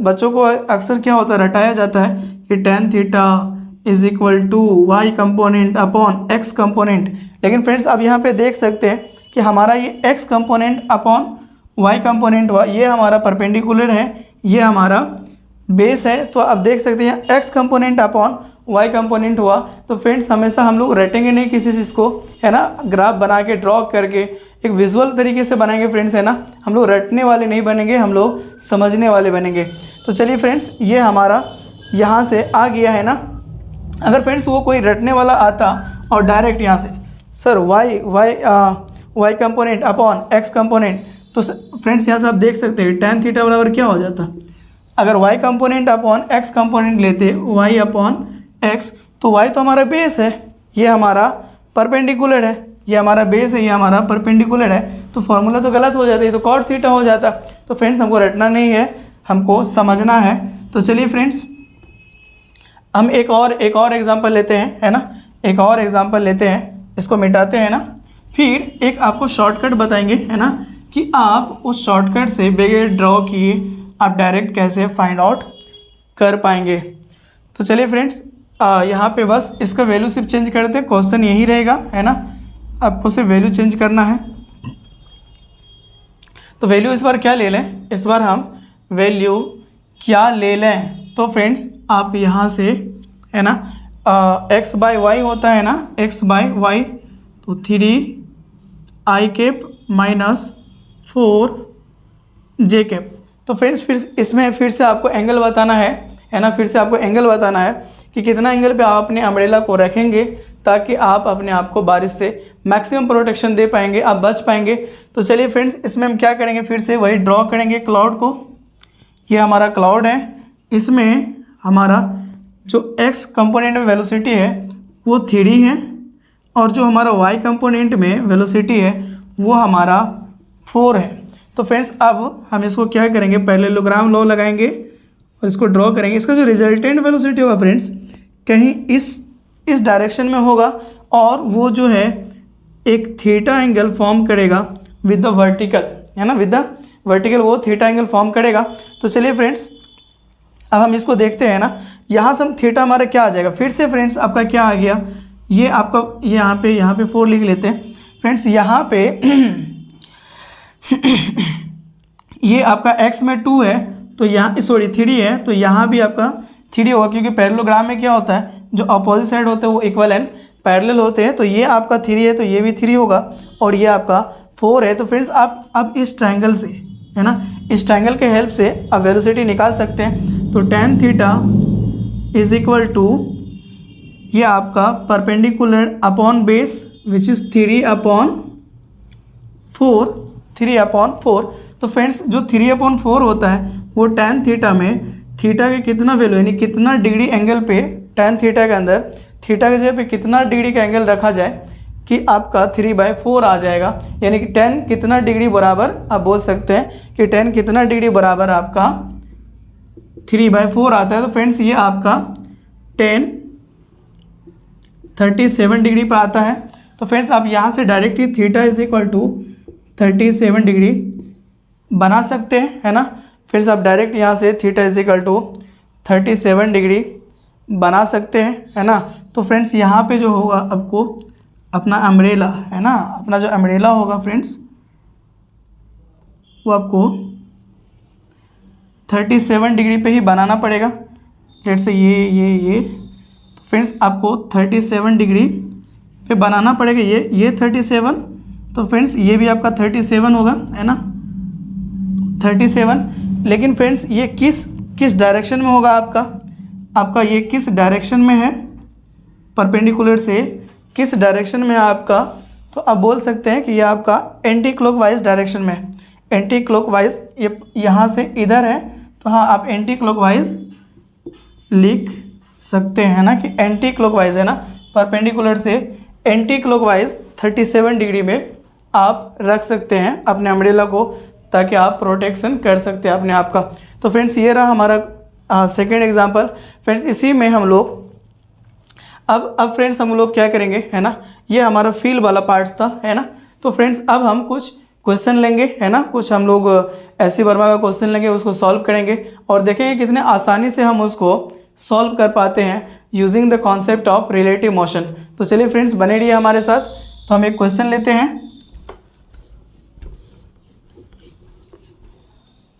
बच्चों को अक्सर क्या होता है, रटाया जाता है कि tan theta is equal to y component upon x component. लेकिन फ्रेंड्स अब यहाँ पे देख सकते हैं कि हमारा ये x component upon y component हुआ, ये हमारा परपेंडिकुलर है, ये हमारा बेस है। तो अब देख सकते हैं x component upon y component हुआ। तो फ्रेंड्स हमेशा हम लोग रटेंगे नहीं किसी चीज़ को, है ना, ग्राफ बना के ड्रॉ करके एक विजुअल तरीके से बनाएंगे फ्रेंड्स, है ना। हम लोग रटने वाले नहीं बनेंगे, हम लोग समझने वाले बनेंगे। तो चलिए फ्रेंड्स ये हमारा यहाँ से आ गया, है ना। अगर फ्रेंड्स वो कोई रटने वाला आता और डायरेक्ट यहाँ से sir y component upon x component, तो फ्रेंड्स यहाँ से आप देख सकते हैं tan थीटा बराबर क्या हो जाता। अगर y component upon x component लेते y अपॉन x, तो y तो हमारा बेस है, ये हमारा परपेंडिकुलर है, ये हमारा बेस है, ये हमारा परपेंडिकुलर है। तो फॉर्मूला तो गलत हो जाता है, तो cot थीटा हो जाता। तो फ्रेंड्स हमको रटना नहीं है, हमको समझना है। तो चलिए फ्रेंड्स हम एक और एग्जांपल लेते हैं, है ना, एक और एग्जांपल लेते हैं, इसको मिटाते हैं ना। फिर एक आपको शॉर्टकट बताएंगे, है ना, कि आप उस शॉर्टकट से बगैर ड्रॉ किए आप डायरेक्ट कैसे फाइंड आउट कर पाएंगे। तो चलिए फ्रेंड्स यहाँ पे बस इसका वैल्यू सिर्फ चेंज करते हैं, क्वेश्चन यही रहेगा, है ना, आपको सिर्फ वैल्यू चेंज करना है। तो वैल्यू इस बार क्या ले लें, इस बार हम वैल्यू क्या ले लें। तो फ्रेंड्स आप यहाँ से, है ना, x/y होता है ना, x/y, तो 3i माइनस 4j। तो फ्रेंड्स फिर इसमें फिर से आपको एंगल बताना है ना, फिर से आपको एंगल बताना है कि कितना एंगल पे आप अपने अम्ब्रेला को रखेंगे ताकि आप अपने आप को बारिश से मैक्सिमम प्रोटेक्शन दे पाएंगे, आप बच पाएंगे। तो चलिए फ्रेंड्स इसमें हम क्या करेंगे, फिर से वही ड्रॉ करेंगे क्लाउड को। ये हमारा क्लाउड है, इसमें हमारा जो x कंपोनेंट में वेलोसिटी है वो 3d है और जो हमारा y कंपोनेंट में वेलोसिटी है वो हमारा 4 है। तो फ्रेंड्स अब हम इसको क्या करेंगे, पैरेललोग्राम लॉ लगाएंगे और इसको ड्रॉ करेंगे। इसका जो रिजल्टेंट वेलोसिटी होगा फ्रेंड्स कहीं इस डायरेक्शन में होगा और वो जो है एक थीटा एंगल फॉर्म करेगा विद द वर्टिकल, है ना, विद द वर्टिकल वो थीटा एंगल फॉर्म करेगा। तो चलिए फ्रेंड्स अब हम इसको देखते हैं ना, यहाँ से हम थीटा हमारा क्या आ जाएगा, फिर से फ्रेंड्स आपका क्या आ गया, ये आपका यहाँ पे 4 लिख लेते हैं फ्रेंड्स। यहाँ पे ये आपका x में 2 है तो यहाँ सॉरी 3 है, तो यहाँ भी आपका 3 होगा, क्योंकि पैरेललोग्राम में क्या होता है, जो अपोजिट साइड होते हैं वो इक्वल एंड पैरेलल होते हैं। तो ये आपका 3 है तो ये भी 3 होगा और ये आपका 4 है। तो फ्रेंड्स आप अब इस ट्रायंगल से, है ना, इस ट्रायंगल के हेल्प से आप वेलोसिटी निकाल सकते हैं। तो tan theta is equal to ये आपका perpendicular upon base which is 3/4। तो फ्रेंड्स जो 3/4 होता है वो tan थीटा में थीटा के कितना वैल्यू यानी कितना डिग्री एंगल पे tan थीटा के अंदर थीटा के जगह पे कितना डिग्री का एंगल रखा जाए कि आपका 3/4 आ जाएगा। यानी कि tan कितना डिग्री बराबर आप बोल सकते हैं कि tan कितना डिग्री बराबर आपका 3/4 आता है। तो फ्रेंड्स ये आपका tan 37 डिग्री पर आता है। तो फ्रेंड्स आप यहाँ से directly theta is equal to 37 degree बना सकते हैं, है ना। फिर से आप डायरेक्ट यहाँ से theta is equal to 37 degree बना सकते हैं, है ना। तो फ्रेंड्स यहाँ पे जो होगा आपको अपना अम्ब्रेला, है ना, अपना जो अम्ब्रेला होगा फ्रेंड्स वो आपको 37 डिग्री पे ही बनाना पड़ेगा। लेट से ये तो फ्रेंड्स आपको 37 डिग्री पे बनाना पड़ेगा। ये 37, तो फ्रेंड्स ये भी आपका 37 होगा, है ना, 37। लेकिन फ्रेंड्स ये किस डायरेक्शन में होगा आपका ये किस डायरेक्शन में है, परपेंडिकुलर से किस डायरेक्शन में है आपका, तो आप बोल सकते हैं कि ये आपका एंटी क्लॉकवाइज डायरेक्शन में है। एंटी क्लॉकवाइज ये यहाँ से इधर है, तो हाँ आप एंटी क्लॉकवाइज लिख सकते हैं ना, कि एंटी क्लॉकवाइज है ना, परपेंडिकुलर से एंटी क्लॉकवाइज 37 डिग्री में आप रख सकते हैं अपने अम्ब्रेला को, ताकि आप प्रोटेक्शन कर सकते हैं अपने आप का। तो फ्रेंड्स ये रहा हमारा सेकेंड एग्जांपल। फ्रेंड्स इसी में हम लोग अब फ्रेंड्स हम लोग क्या करेंगे, है ना, ये हमारा फील वाला पार्ट्स था, है ना। तो फ्रेंड्स अब हम कुछ क्वेश्चन लेंगे, है ना, कुछ हम लोग ऐसी वर्मा का क्वेश्चन लेंगे, उसको सॉल्व करेंगे और देखेंगे कितने आसानी से हम उसको सॉल्व कर पाते हैं using the concept of relative motion. तो चलिए फ्रेंड्स बने रहिए हमारे साथ। तो हम एक क्वेश्चन लेते हैं।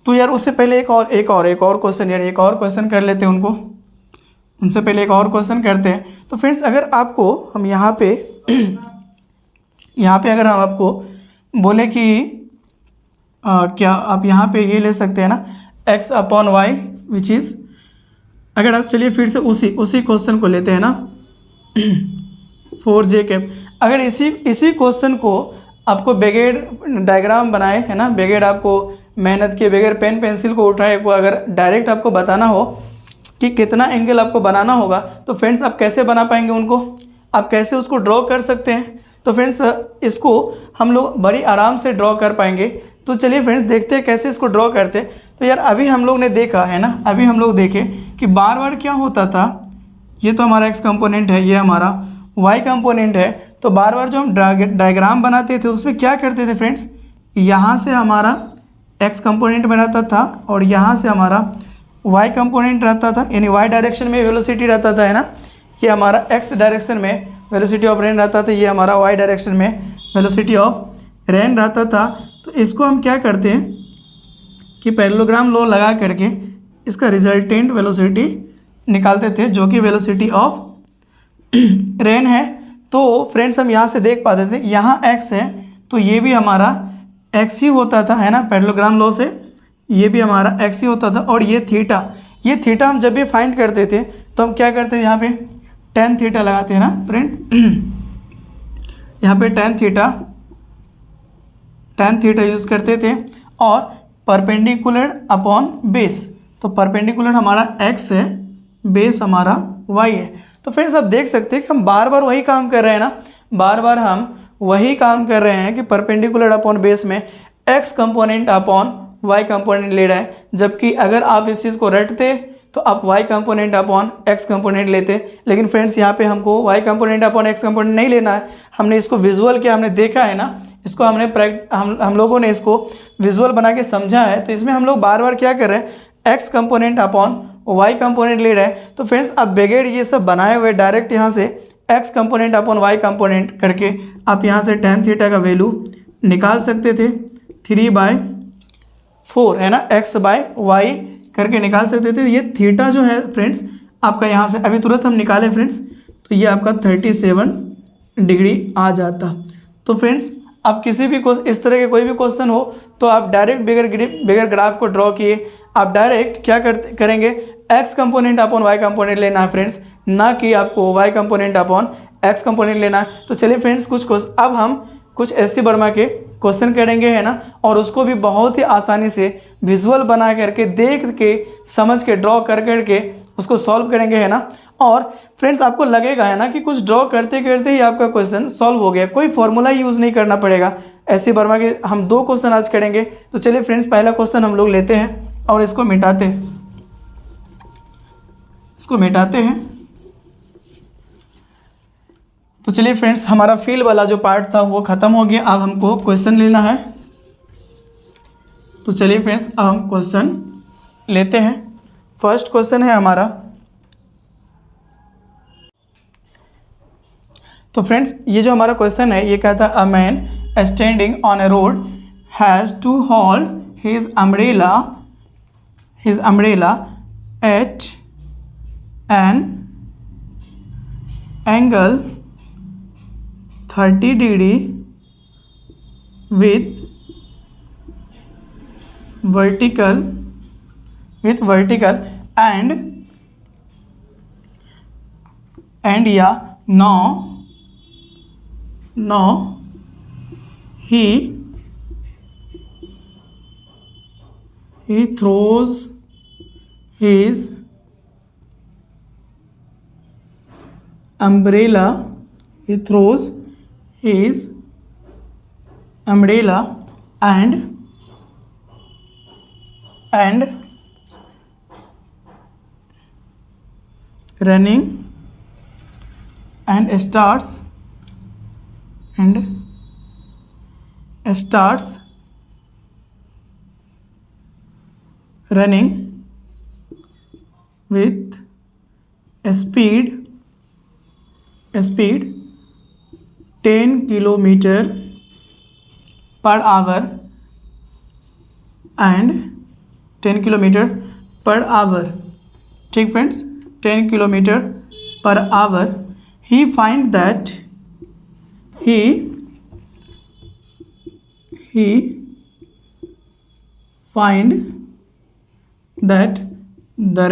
तो यार उससे पहले एक और क्वेश्चन, यार एक और क्वेश्चन कर लेते हैं उनसे पहले एक और क्वेश्चन करते हैं। तो फ्रेंड्स अगर आपको हम यहाँ पे अगर हम आपको बोले कि क्या आप यहाँ पे ये ले सकते हैं ना, x/y विच इज़, अगर आप चलिए फिर से उसी क्वेश्चन को लेते हैं ना 4j कैप। अगर इसी क्वेश्चन को आपको बगैर डायग्राम बनाए, है ना, बगैर आपको मेहनत किए, बगैर पेन पेंसिल को उठाए को अगर डायरेक्ट आपको बताना हो कि कितना एंगल आपको बनाना होगा, तो फ्रेंड्स आप कैसे बना पाएंगे उनको, आप कैसे उसको ड्रॉ कर सकते हैं। तो फ्रेंड्स इसको हम लोग बड़ी आराम से ड्रॉ कर पाएंगे। तो चलिए फ्रेंड्स देखते हैं कैसे इसको ड्रॉ करते हैं। तो यार अभी हम लोग ने देखा है ना, अभी हम लोग देखे कि बार बार क्या होता था, ये तो हमारा x कंपोनेंट है, ये हमारा y कंपोनेंट है। तो बार बार जो हम डायग्राम बनाते थे उसमें क्या करते थे फ्रेंड्स, यहाँ से हमारा x कंपोनेंट में रहता था और यहाँ से हमारा y कंपोनेंट रहता था, यानी y डायरेक्शन में वेलोसिटी रहता था, है ना। ये हमारा x डायरेक्शन में वेलोसिटी ऑफ रेन रहता था, ये हमारा y डायरेक्शन में वेलोसिटी ऑफ रेन रहता था। तो इसको हम क्या करते हैं कि पैरेललोग्राम लॉ लगा करके इसका रिजल्टेंट वेलोसिटी निकालते थे, जो कि वेलोसिटी ऑफ रेन है। तो फ्रेंड्स हम यहाँ से देख पाते थे, यहाँ x है तो ये भी हमारा x ही होता था, है ना, पैरेललोग्राम लॉ से ये भी हमारा x ही होता था। और ये थीटा हम जब भी फाइंड करते थे तो हम क्या करते थे, यहाँ पे tan थीटा लगाते हैं ना फ्रेंड, यहाँ पे tan थीटा यूज़ करते थे और परपेंडिकुलर अपॉन बेस। तो परपेंडिकुलर हमारा x है, बेस हमारा y है। तो फ्रेंड्स आप देख सकते हैं कि हम बार बार वही काम कर रहे हैं ना, बार बार हम वही काम कर रहे हैं कि परपेंडिकुलर अपॉन बेस में x component upon y component ले रहा है, जबकि अगर आप इस चीज़ को रटते तो आप y component upon x component लेते। लेकिन फ्रेंड्स यहाँ पे हमको y component upon x component नहीं लेना है, हमने इसको विजुअल किया, हमने देखा है ना, इसको हमने हम लोगों ने इसको विजुअल बना के समझा है। तो इसमें हम लोग बार बार क्या कर रहे हैं, x component upon y component ले रहे हैं। तो फ्रेंड्स अब बगैर ये सब बनाए हुए डायरेक्ट यहाँ से x component upon y component करके आप यहाँ से tan थीटा का वैल्यू निकाल सकते थे, 3/4 है ना, x/y करके निकाल सकते थे। ये थीटा जो है फ्रेंड्स आपका यहाँ से अभी तुरंत हम निकाले फ्रेंड्स, तो ये आपका 37 डिग्री आ जाता। तो फ्रेंड्स आप किसी भी इस तरह के कोई भी क्वेश्चन हो तो आप डायरेक्ट बगैर ग्राफ को ड्रॉ किए आप डायरेक्ट क्या करेंगे, x component upon y component लेना है फ्रेंड्स, ना कि आपको y component upon x component लेना है। तो चलिए फ्रेंड्स अब हम कुछ एस.सी. वर्मा के क्वेश्चन करेंगे है ना, और उसको भी बहुत ही आसानी से विजुअल बना करके देख के समझ के ड्रॉ कर करके उसको सॉल्व करेंगे है ना। और फ्रेंड्स आपको लगेगा है ना कि कुछ ड्रॉ करते करते ही आपका क्वेश्चन सॉल्व हो गया, कोई फॉर्मूला यूज़ नहीं करना पड़ेगा। एस.सी. वर्मा के हम 2 क्वेश्चन आज करेंगे। तो चलिए फ्रेंड्स पहला क्वेश्चन हम लोग लेते हैं और इसको मिटाते हैं। तो चलिए फ्रेंड्स हमारा फील वाला जो पार्ट था वो ख़त्म हो गया, अब हमको क्वेश्चन लेना है। तो चलिए फ्रेंड्स अब हम क्वेश्चन लेते हैं। फर्स्ट क्वेश्चन है हमारा, तो फ्रेंड्स ये जो हमारा क्वेश्चन है ये कहता है, a man standing on a road has to hold his umbrella at an angle 30 degree with vertical and yeah, now he throws his umbrella and running and starts running with speed 10 kilometre per hour and 10 kilometre per hour, ठीक friends, 10 kilometre per hour. he find that the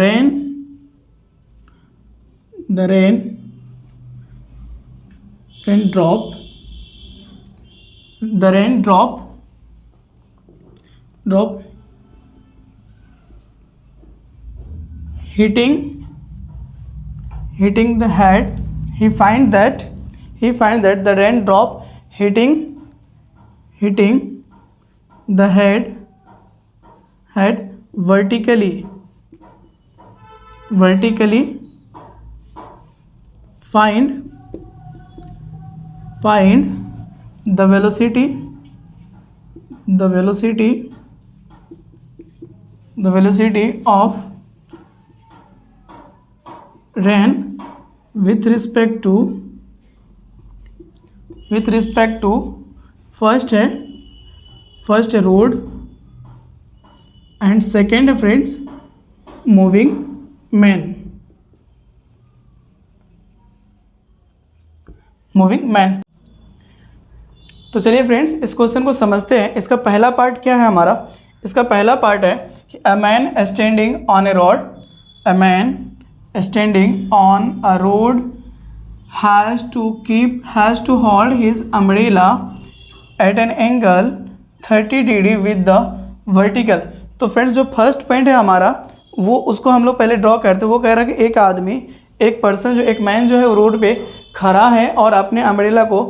rain drop hitting the head. He find that the raindrop hitting the head vertically find the velocity of rain with respect to first है road and second है friends moving man. तो चलिए friends इस question को समझते हैं। इसका पहला पार्ट क्या है हमारा, इसका पहला पार्ट है कि अ man standing on a road has to hold his umbrella at an angle 30 degree with the vertical। तो फ्रेंड्स जो फर्स्ट पॉइंट है हमारा वो उसको हम लोग पहले ड्रॉ करते हैं। वो कह रहा है कि एक पर्सन जो एक मैन जो है वो रोड पे खड़ा है और अपने अम्ब्रेला को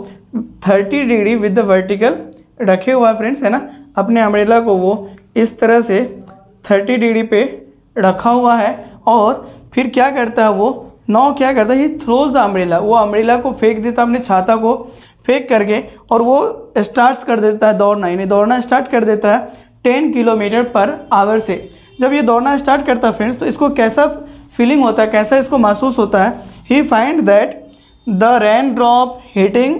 30 डिग्री विद द वर्टिकल रखे हुआ है फ्रेंड्स, है ना। अपने अम्ब्रेला को वो इस तरह से 30 डिग्री पे रखा हुआ है और फिर क्या करता है वो नाउ क्या करता है, ही थ्रोज द अम्ब्रेला, वो अम्ब्रेला को फेंक देता है, अपने छाता को फेंक करके, और वो स्टार्ट्स कर देता है दौड़ना, यानी दौड़ना स्टार्ट कर देता है 10 किलोमीटर पर आवर से। जब ये दौड़ना स्टार्ट करता है फ्रेंड्स, तो इसको कैसा फीलिंग होता है, कैसा इसको महसूस होता है, he find that the rain drop hitting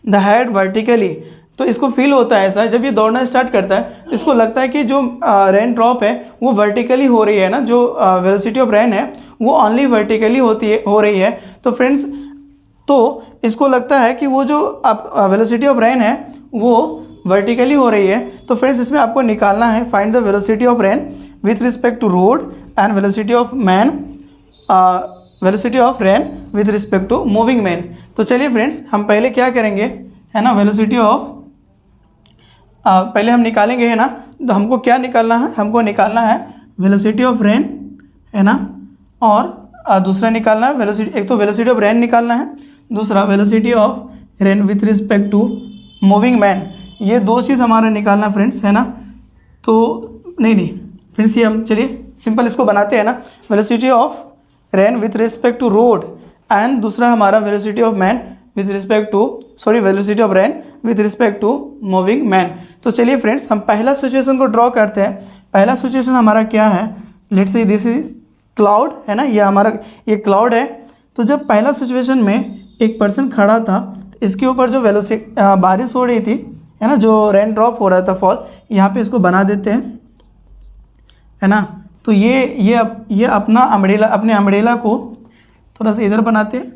the head vertically. तो इसको फील होता है ऐसा, जब ये दौड़ना स्टार्ट करता है इसको लगता है कि जो रेन ड्रॉप है वो वर्टिकली हो रही है ना, जो वेलोसिटी ऑफ रेन है वो ओनली वर्टिकली हो रही है। तो फ्रेंड्स, तो इसको लगता है कि वो जो वेलोसिटी ऑफ रेन है वो वर्टिकली हो रही है। तो फ्रेंड्स, इसमें आपको निकालना है find the velocity of rain with respect to road and velocity of rain with respect to moving man. तो चलिए फ्रेंड्स, हम पहले क्या करेंगे है ना, वेलोसिटी ऑफ पहले हम निकालेंगे है ना। तो हमको क्या निकालना है, हमको निकालना है वेलोसिटी ऑफ रेन है ना, और दूसरा निकालना है वेलोसिटी, एक तो वेलोसिटी ऑफ रेन निकालना है, दूसरा velocity of rain with respect to moving man. ये दो चीज़ हमारा निकालना फ्रेंड्स है ना। तो नहीं फ्रेंड्स, ये हम चलिए सिंपल इसको बनाते हैं ना, velocity of rain with respect to road and दूसरा हमारा velocity of man with respect to velocity of rain with respect to moving man. तो चलिए फ्रेंड्स, हम पहला सिचुएशन को ड्रॉ करते हैं। पहला सिचुएशन हमारा क्या है, let's say this is cloud है ना, ये हमारा ये क्लाउड है। तो जब पहला सिचुएशन में एक पर्सन खड़ा था, तो इसके ऊपर जो बारिश हो रही थी है ना, जो रेन ड्रॉप हो रहा था फॉल, यहाँ पे इसको बना देते हैं है ना। तो ये अपना अपने अम्ब्रेला को थोड़ा सा इधर बनाते हैं।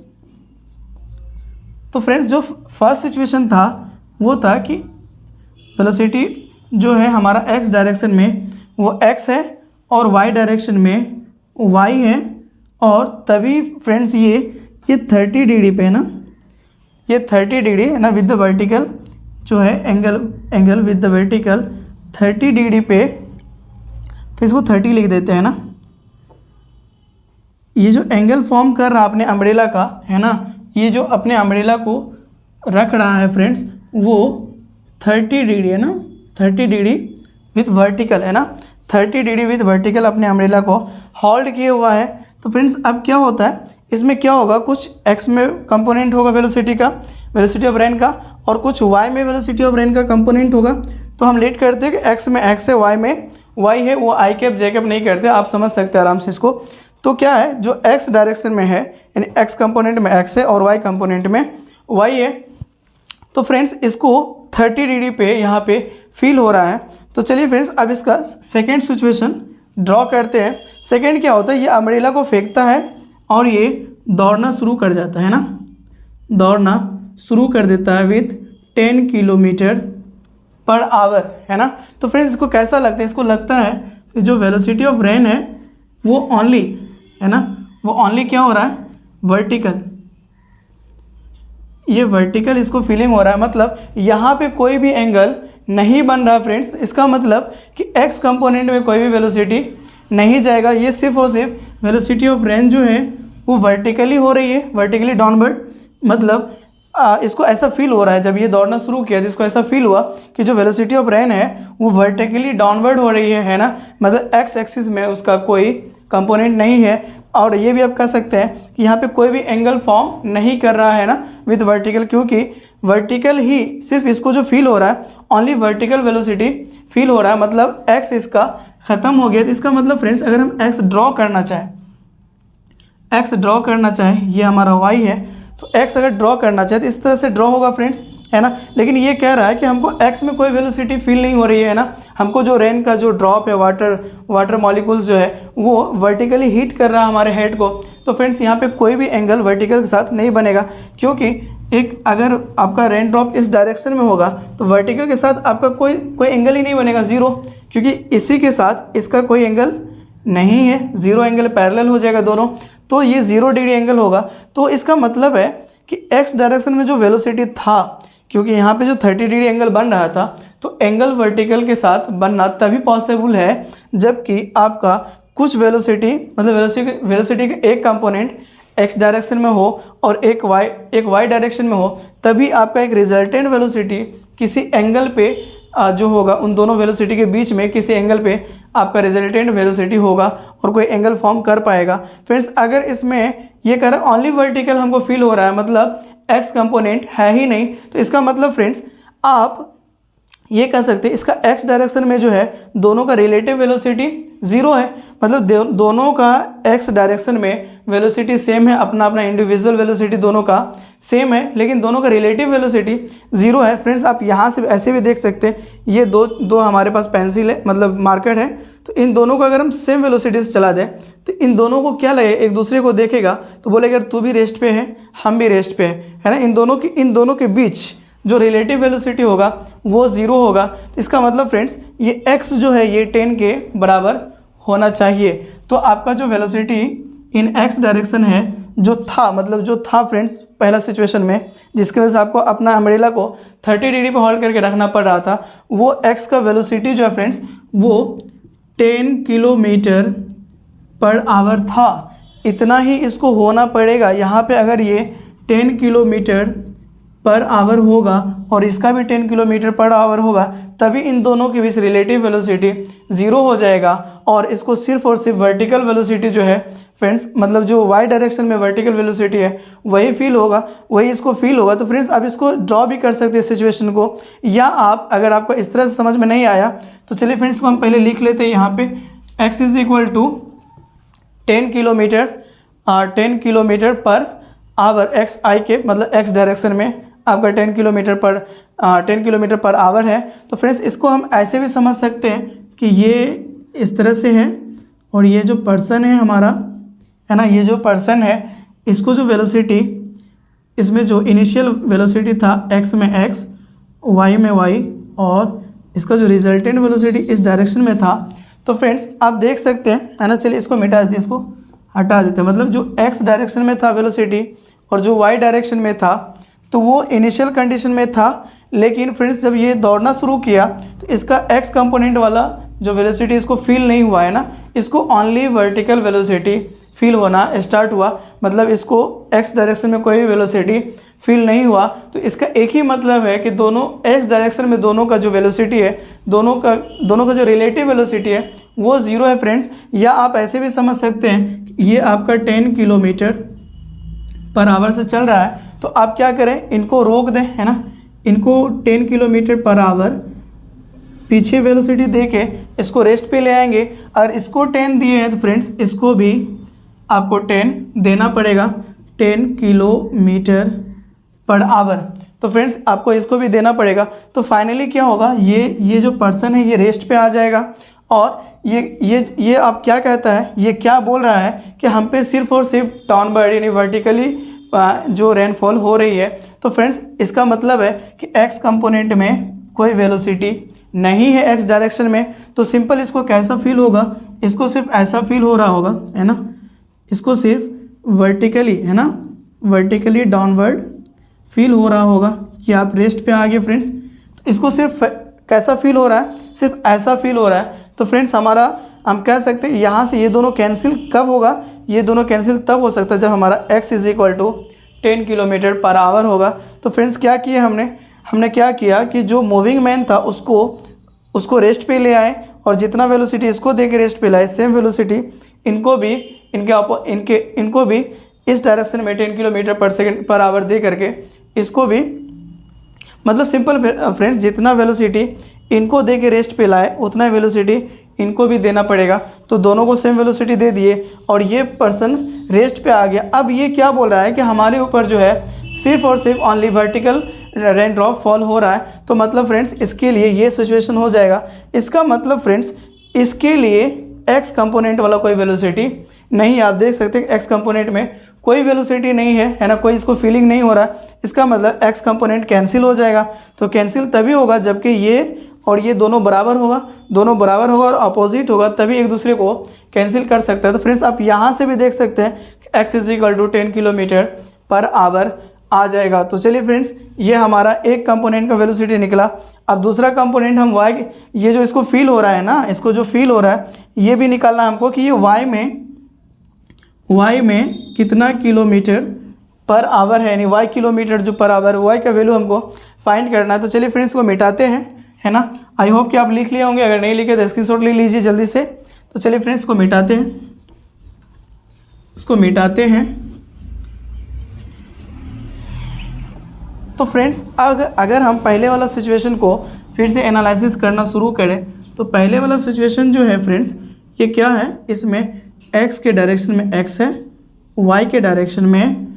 तो फ्रेंड्स, जो फर्स्ट सिचुएशन था वो था कि वेलोसिटी जो है हमारा x डायरेक्शन में वो x है और y डायरेक्शन में y है, और तभी फ्रेंड्स ये 30 डिग्री पे है ना, ये 30 डिग्री है ना विद द वर्टिकल जो है angle with the vertical 30 degree पे, फिर इसको 30 लिख देते हैं ना। ये जो एंगल फॉर्म कर रहा अपने अम्ब्रेला का है ना, ये जो अपने अम्ब्रेला को रख रहा है फ्रेंड्स, वो 30 डिग्री है ना, 30 डिग्री विथ वर्टिकल है ना, 30 डिग्री विथ वर्टिकल अपने अम्ब्रेला को होल्ड किए हुआ है। तो फ्रेंड्स, अब क्या होता है, इसमें क्या होगा, कुछ x में कंपोनेंट होगा वेलोसिटी ऑफ रेन का, और कुछ y में वेलोसिटी ऑफ रेन का कंपोनेंट होगा। तो हम लेट करते हैं कि x में x है, y में y है, वो आई कैप जे कैप नहीं करते, आप समझ सकते हैं आराम से इसको। तो क्या है, जो x डायरेक्शन में है यानी x कंपोनेंट में x है और y कंपोनेंट में y है। तो फ्रेंड्स, इसको 30 डिग्री पे यहाँ पे फील हो रहा है। तो चलिए फ्रेंड्स, अब इसका सेकेंड सिचुएशन ड्रॉ करते हैं। सेकेंड क्या होता है, ये अम्ब्रेला को फेंकता है और ये दौड़ना शुरू कर जाता है ना, दौड़ना शुरू कर देता है विथ 10 किलोमीटर पर आवर है ना। तो फ्रेंड्स, इसको कैसा लगता है, इसको लगता है कि जो वेलोसिटी ऑफ रेन है वो ओनली है ना, वो ओनली क्या हो रहा है, वर्टिकल, ये वर्टिकल इसको फीलिंग हो रहा है। मतलब यहाँ पे कोई भी एंगल नहीं बन रहा फ्रेंड्स, इसका मतलब कि x कंपोनेंट में कोई भी वेलोसिटी नहीं जाएगा, ये सिर्फ और सिर्फ वेलोसिटी ऑफ रेन जो है वो वर्टिकली हो रही है, वर्टिकली डाउनवर्ड। मतलब इसको ऐसा फील हो रहा है, जब ये दौड़ना शुरू किया तो इसको ऐसा फील हुआ कि जो वेलोसिटी ऑफ रेन है वो वर्टिकली डाउनवर्ड हो रही है ना। मतलब x एक्सिस में उसका कोई कंपोनेंट नहीं है, और ये भी आप कह सकते हैं कि यहाँ पे कोई भी एंगल फॉर्म नहीं कर रहा है ना विद वर्टिकल, क्योंकि वर्टिकल ही सिर्फ इसको जो फील हो रहा है, ओनली वर्टिकल वेलोसिटी फील हो रहा है। मतलब x इसका ख़त्म हो गया। तो इसका मतलब फ्रेंड्स, अगर हम x ड्रॉ करना चाहें, ये हमारा y है, तो x अगर ड्रॉ करना चाहे तो इस तरह से ड्रॉ होगा फ्रेंड्स है ना। लेकिन ये कह रहा है कि हमको x में कोई वेलोसिटी फील नहीं हो रही है ना, हमको जो रेन का जो ड्रॉप है, वाटर मॉलिक्यूल्स जो है वो वर्टिकली हीट कर रहा है हमारे हेड को। तो फ्रेंड्स, यहाँ पे कोई भी एंगल वर्टिकल के साथ नहीं बनेगा, क्योंकि एक अगर आपका रेन ड्रॉप इस डायरेक्शन में होगा तो वर्टिकल के साथ आपका कोई एंगल ही नहीं बनेगा, ज़ीरो, क्योंकि इसी के साथ इसका कोई एंगल नहीं है, ज़ीरो एंगल, पैरेलल हो जाएगा दोनों, तो ये 0 डिग्री एंगल होगा। तो इसका मतलब है कि x डायरेक्शन में जो वेलोसिटी था, क्योंकि यहाँ पे जो 30 डिग्री एंगल बन रहा था, तो एंगल वर्टिकल के साथ बनना तभी पॉसिबल है जबकि आपका कुछ वेलोसिटी, मतलब वेलोसिटी का एक कंपोनेंट x डायरेक्शन में हो और एक y डायरेक्शन में हो, तभी आपका एक रिजल्टेंट वेलोसिटी किसी एंगल पे जो होगा उन दोनों वेलोसिटी के बीच में किसी एंगल पे आपका रिजल्टेंट वेलोसिटी होगा और कोई एंगल फॉर्म कर पाएगा। फ्रेंड्स अगर इसमें ये कह रहा है ओनली वर्टिकल हमको फील हो रहा है, मतलब एक्स कंपोनेंट है ही नहीं, तो इसका मतलब फ्रेंड्स आप ये कह सकते हैं इसका एक्स डायरेक्शन में जो है दोनों का रिलेटिव वेलोसिटी ज़ीरो है, मतलब दोनों का एक्स डायरेक्शन में वेलोसिटी सेम है, अपना अपना इंडिविजुअल वेलोसिटी दोनों का सेम है, लेकिन दोनों का रिलेटिव वेलोसिटी ज़ीरो है। फ्रेंड्स आप यहाँ से ऐसे भी देख सकते हैं, ये दो हमारे पास पेंसिल है, मतलब मार्कर है, तो इन दोनों को अगर हम सेम वेलोसिटी से चला दें तो इन दोनों को क्या लगे, एक दूसरे को देखेगा तो बोलेगा तू भी रेस्ट पे है, हम भी रेस्ट पे है ना। इन दोनों के बीच जो रिलेटिव वेलोसिटी होगा वो ज़ीरो होगा। तो इसका मतलब फ्रेंड्स ये x जो है ये 10 के बराबर होना चाहिए। तो आपका जो वेलोसिटी इन x डायरेक्शन है जो था फ्रेंड्स पहला सिचुएशन में, जिसकी वजह से आपको अपना अम्ब्रेला को 30 डिग्री पर होल्ड करके रखना पड़ रहा था, वो x का वेलोसिटी जो है फ्रेंड्स वो 10 किलोमीटर पर आवर था। इतना ही इसको होना पड़ेगा। यहाँ पे अगर ये 10 किलोमीटर पर आवर होगा और इसका भी 10 किलोमीटर पर आवर होगा, तभी इन दोनों के बीच रिलेटिव वेलोसिटी ज़ीरो हो जाएगा और इसको सिर्फ और सिर्फ वर्टिकल वेलोसिटी जो है फ्रेंड्स, मतलब जो y डायरेक्शन में वर्टिकल वेलोसिटी है वही फील होगा, वही इसको फील होगा। तो फ्रेंड्स आप इसको ड्रॉ भी कर सकते हैं सिचुएशन को, या आप अगर आपको इस तरह से समझ में नहीं आया तो चलिए फ्रेंड्स को हम पहले लिख लेते हैं। यहाँ पे x is equal to 10 kilometre per hour, X I के मतलब x डायरेक्शन में आपका 10 किलोमीटर पर आवर है। तो फ्रेंड्स इसको हम ऐसे भी समझ सकते हैं कि ये इस तरह से है और ये जो पर्सन है हमारा, है ना, ये जो पर्सन है इसको जो वेलोसिटी, इसमें जो इनिशियल वेलोसिटी था x में x, y में y और इसका जो रिजल्टेंट वेलोसिटी इस डायरेक्शन में था। तो फ्रेंड्स आप देख सकते हैं, है ना, चलिए इसको मिटा देते हैं, इसको हटा देते हैं। मतलब जो x डायरेक्शन में था वेलोसिटी और जो y डायरेक्शन में था तो वो इनिशियल कंडीशन में था, लेकिन फ्रेंड्स जब ये दौड़ना शुरू किया तो इसका x कंपोनेंट वाला जो वेलोसिटी इसको फील नहीं हुआ है ना, इसको ओनली वर्टिकल वेलोसिटी फील होना स्टार्ट हुआ। मतलब इसको x डायरेक्शन में कोई भी वेलोसिटी फील नहीं हुआ। तो इसका एक ही मतलब है कि दोनों x डायरेक्शन में दोनों का जो वेलोसिटी है, दोनों का जो रिलेटिव वेलोसिटी है वो ज़ीरो है फ्रेंड्स। या आप ऐसे भी समझ सकते हैं ये आपका 10 किलोमीटर पर आवर से चल रहा है, तो आप क्या करें, इनको रोक दें, है ना, इनको 10 किलोमीटर पर आवर पीछे वेलोसिटी दे के इसको रेस्ट पे ले आएंगे। अगर इसको 10 दिए हैं तो फ्रेंड्स इसको भी आपको 10 देना पड़ेगा, 10 किलोमीटर पर आवर। तो फ्रेंड्स आपको इसको भी देना पड़ेगा। तो फाइनली क्या होगा, ये जो पर्सन है ये रेस्ट पे आ जाएगा और ये आप क्या कहता है, ये क्या बोल रहा है कि हम पे सिर्फ और सिर्फ डाउनवर्ड यानी वर्टिकली जो रेनफॉल हो रही है। तो फ्रेंड्स इसका मतलब है कि एक्स कंपोनेंट में कोई वेलोसिटी नहीं है एक्स डायरेक्शन में। तो सिंपल इसको कैसा फील होगा, इसको सिर्फ ऐसा फील हो रहा होगा, है ना, इसको सिर्फ वर्टिकली, है ना, वर्टिकली डाउनवर्ड फील हो रहा होगा कि आप रेस्ट पे आ गए फ्रेंड्स। तो इसको सिर्फ कैसा फील हो रहा है, सिर्फ ऐसा फील हो रहा है। तो फ्रेंड्स हम कह सकते हैं यहाँ से ये दोनों कैंसिल कब होगा, ये दोनों कैंसिल तब हो सकता है जब हमारा x is equal to 10 kilometre per hour होगा। तो फ्रेंड्स क्या किया हमने क्या किया कि जो मूविंग मैन था उसको रेस्ट पे ले आए और जितना वेलोसिटी इसको दे के रेस्ट पे लाए, सेम वेलोसिटी इनको भी इस डायरेक्शन में 10 किलोमीटर पर सेकेंड पर आवर दे करके इसको भी, मतलब सिंपल फ्रेंड्स जितना वेलोसिटी इनको दे के रेस्ट पे लाए उतना वेलोसिटी इनको भी देना पड़ेगा। तो दोनों को सेम वेलोसिटी दे दिए और ये पर्सन रेस्ट पे आ गया। अब ये क्या बोल रहा है कि हमारे ऊपर जो है सिर्फ और सिर्फ only vertical rain drop fall हो रहा है। तो मतलब फ्रेंड्स इसके लिए ये सिचुएशन हो जाएगा। इसका मतलब फ्रेंड्स इसके लिए एक्स कंपोनेंट वाला कोई वेलोसिटी नहीं, आप देख सकते हैं एक्स कंपोनेंट में कोई वेलोसिटी नहीं है ना, कोई इसको फीलिंग नहीं हो रहा। इसका मतलब एक्स कंपोनेंट कैंसिल हो जाएगा। तो कैंसिल तभी होगा जबकि ये और ये दोनों बराबर होगा और अपोजिट होगा, तभी एक दूसरे को कैंसिल कर सकता है। तो फ्रेंड्स आप यहाँ से भी देख सकते हैं X is equal to 10 kilometre per hour आ जाएगा। तो चलिए फ्रेंड्स ये हमारा एक कंपोनेंट का वेलोसिटी निकला। अब दूसरा कंपोनेंट हम y, ये जो इसको फील हो रहा है ना, इसको जो फील हो रहा है ये भी निकालना है हमको कि ये y में कितना किलोमीटर पर आवर है, यानी y किलोमीटर जो पर आवर, y का वैल्यू हमको फाइंड करना है। तो चलिए फ्रेंड्स को मिटाते हैं, है ना। आई होप कि आप लिख लिए होंगे, अगर नहीं लिखे तो स्क्रीनशॉट ले लीजिए जल्दी से। तो चलिए फ्रेंड्स इसको मिटाते हैं, इसको मिटाते हैं। तो फ्रेंड्स अगर हम पहले वाला सिचुएशन को फिर से एनालिसिस करना शुरू करें तो पहले वाला सिचुएशन जो है फ्रेंड्स ये क्या है, इसमें x के डायरेक्शन में x है, y के डायरेक्शन में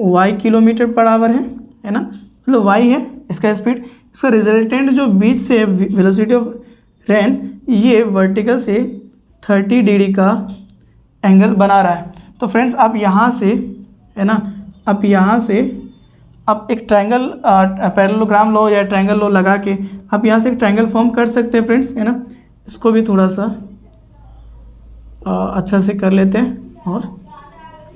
y किलोमीटर पर आवर है ना, मतलब y है इसका स्पीड। इसका रिजल्टेंट जो बीच से वेलोसिटी ऑफ रेन ये वर्टिकल से 30 डिग्री का एंगल बना रहा है। तो फ्रेंड्स आप यहाँ से है ना, आप यहाँ से आप एक ट्रायंगल पैरेललोग्राम लो या ट्रायंगल लो लगा के आप यहाँ से एक ट्रायंगल फॉर्म कर सकते हैं फ्रेंड्स, है ना। इसको भी थोड़ा सा अच्छा से कर लेते हैं और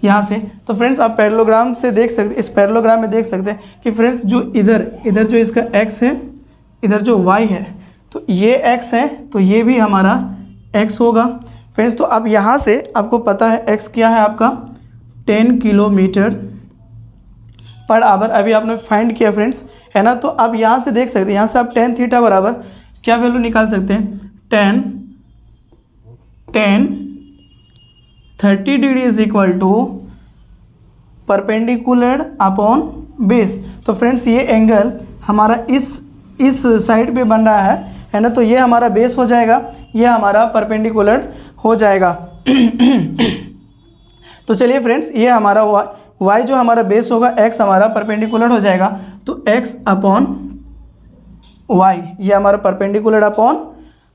यहाँ से। तो फ्रेंड्स आप पैरेललोग्राम से देख सकते, इस पैरेललोग्राम में देख सकते हैं कि फ्रेंड्स जो इधर जो इसका x है, इधर जो y है, तो ये x है तो ये भी हमारा x होगा फ्रेंड्स। तो अब यहाँ से आपको पता है x क्या है आपका 10 किलोमीटर पर आवर, अभी आपने फाइंड किया फ्रेंड्स, है ना। तो अब यहाँ से देख सकते हैं, यहाँ से आप tan थीटा बराबर क्या वैल्यू निकाल सकते हैं, tan 30 degree is equal to perpendicular upon base. तो फ्रेंड्स ये एंगल हमारा इस साइड पे बन रहा है ना, तो ये हमारा बेस हो जाएगा, ये हमारा परपेंडिकुलर हो जाएगा। तो चलिए फ्रेंड्स ये हमारा y जो हमारा बेस होगा, x हमारा परपेंडिकुलर हो जाएगा, तो x अपॉन y ये हमारा परपेंडिकुलर अपॉन